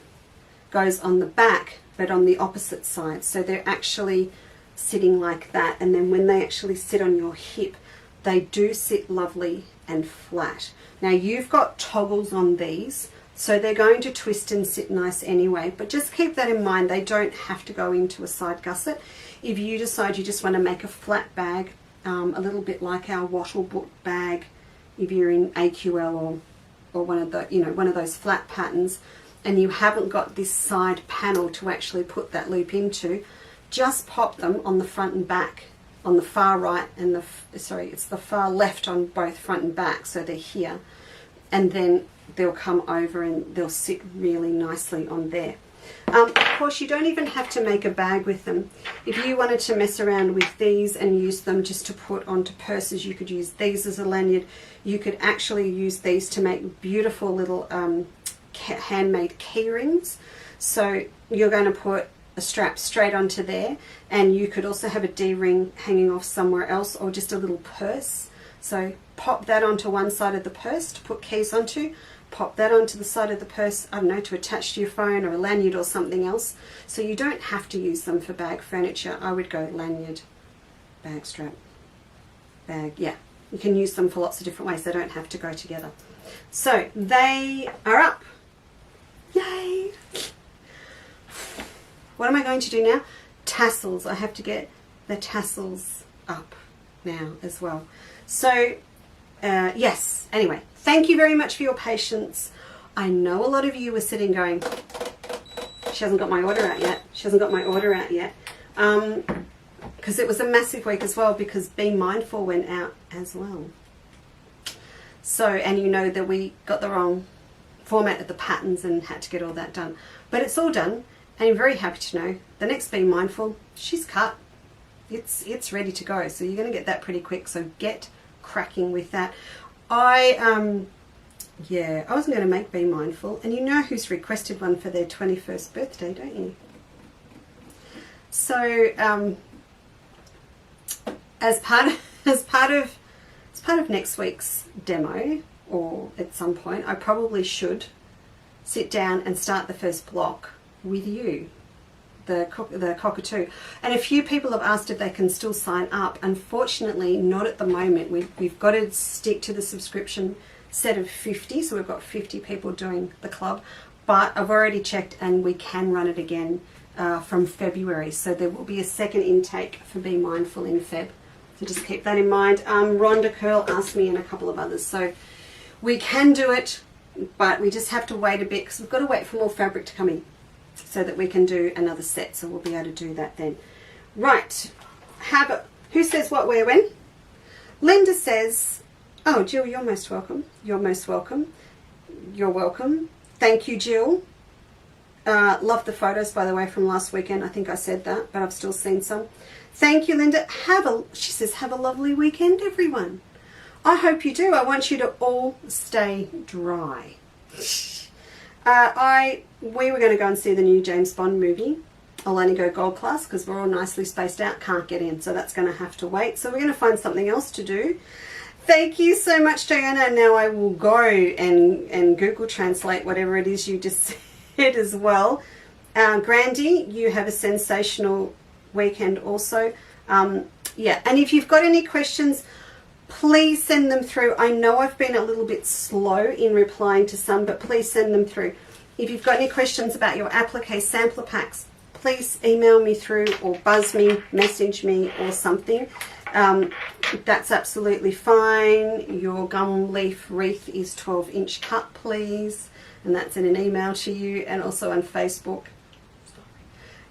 goes on the back, but on the opposite side. So they're actually sitting like that, and then when they actually sit on your hip, they do sit lovely and flat. Now you've got toggles on these, so they're going to twist and sit nice anyway, but just keep that in mind. They don't have to go into a side gusset. If you decide you just want to make a flat bag, a little bit like our wattle book bag, if you're in AQL or one of the, you know, one of those flat patterns, and you haven't got this side panel to actually put that loop into, just pop them on the front and back, on the far right and it's the far left on both front and back, so they're here, and then they'll come over and they'll sit really nicely on there. Of course, you don't even have to make a bag with them. If you wanted to mess around with these and use them just to put onto purses, you could use these as a lanyard. You could actually use these to make beautiful little handmade key rings. So you're going to put a strap straight onto there, and you could also have a D-ring hanging off somewhere else, or just a little purse. So pop that onto one side of the purse to put keys onto, pop that onto the side of the purse, I don't know, to attach to your phone or a lanyard or something else. So you don't have to use them for bag furniture. I would go lanyard, bag strap, bag, yeah. You can use them for lots of different ways. They don't have to go together. So they are up. Yay! What am I going to do now? Tassels. I have to get the tassels up now as well. So yes, anyway, thank you very much for your patience. I know a lot of you were sitting going, she hasn't got my order out yet. She hasn't got my order out yet. Because it was a massive week as well, because Be Mindful went out as well. So, and you know that we got the wrong format of the patterns and had to get all that done. But it's all done, and I'm very happy to know the next Be Mindful, she's cut. It's ready to go. So you're going to get that pretty quick. So get cracking with that. I Yeah, I wasn't going to make Be Mindful. And you know who's requested one for their 21st birthday, don't you? So, as part of next week's demo, or at some point, I probably should sit down and start the first block with you, the cockatoo. And a few people have asked if they can still sign up. Unfortunately, not at the moment. We've got to stick to the subscription set of 50, so we've got 50 people doing the club. But I've already checked and we can run it again from February. So there will be a second intake for Be Mindful in Feb. So just keep that in mind. Rhonda Curl asked me and a couple of others. So we can do it, but we just have to wait a bit because we've got to wait for more fabric to come in so that we can do another set. So we'll be able to do that then. Right. Who says what, where, when? Linda says, oh, Jill, you're most welcome. You're most welcome. You're welcome. Thank you, Jill. Love the photos, by the way, from last weekend. I think I said that, but I've still seen some. Thank you, Linda. She says, have a lovely weekend, everyone. I hope you do. I want you to all stay dry. We were going to go and see the new James Bond movie. I'll only go gold class because we're all nicely spaced out. Can't get in, so that's going to have to wait. So we're going to find something else to do. Thank you so much, Diana. Now I will go and Google Translate whatever it is you just said as well. Grandy, you have a sensational weekend also. Yeah, and if you've got any questions, please send them through. I know I've been a little bit slow in replying to some, but please send them through. If you've got any questions about your applique sampler packs, please email me through or buzz me, message me or something. That's absolutely fine. Your gum leaf wreath is 12-inch cut, please. And that's in an email to you and also on Facebook.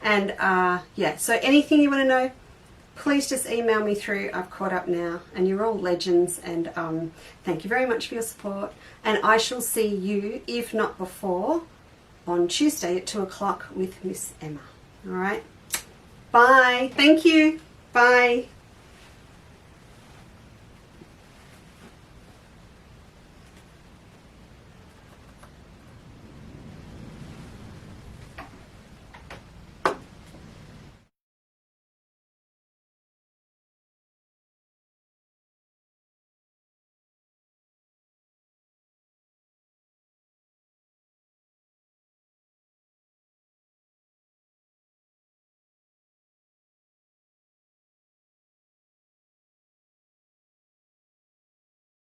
And yeah, so anything you want to know, please just email me through. I've caught up now and you're all legends, and thank you very much for your support, and I shall see you, if not before, on Tuesday at 2 o'clock with Miss Emma. All right, bye. Thank you. Bye.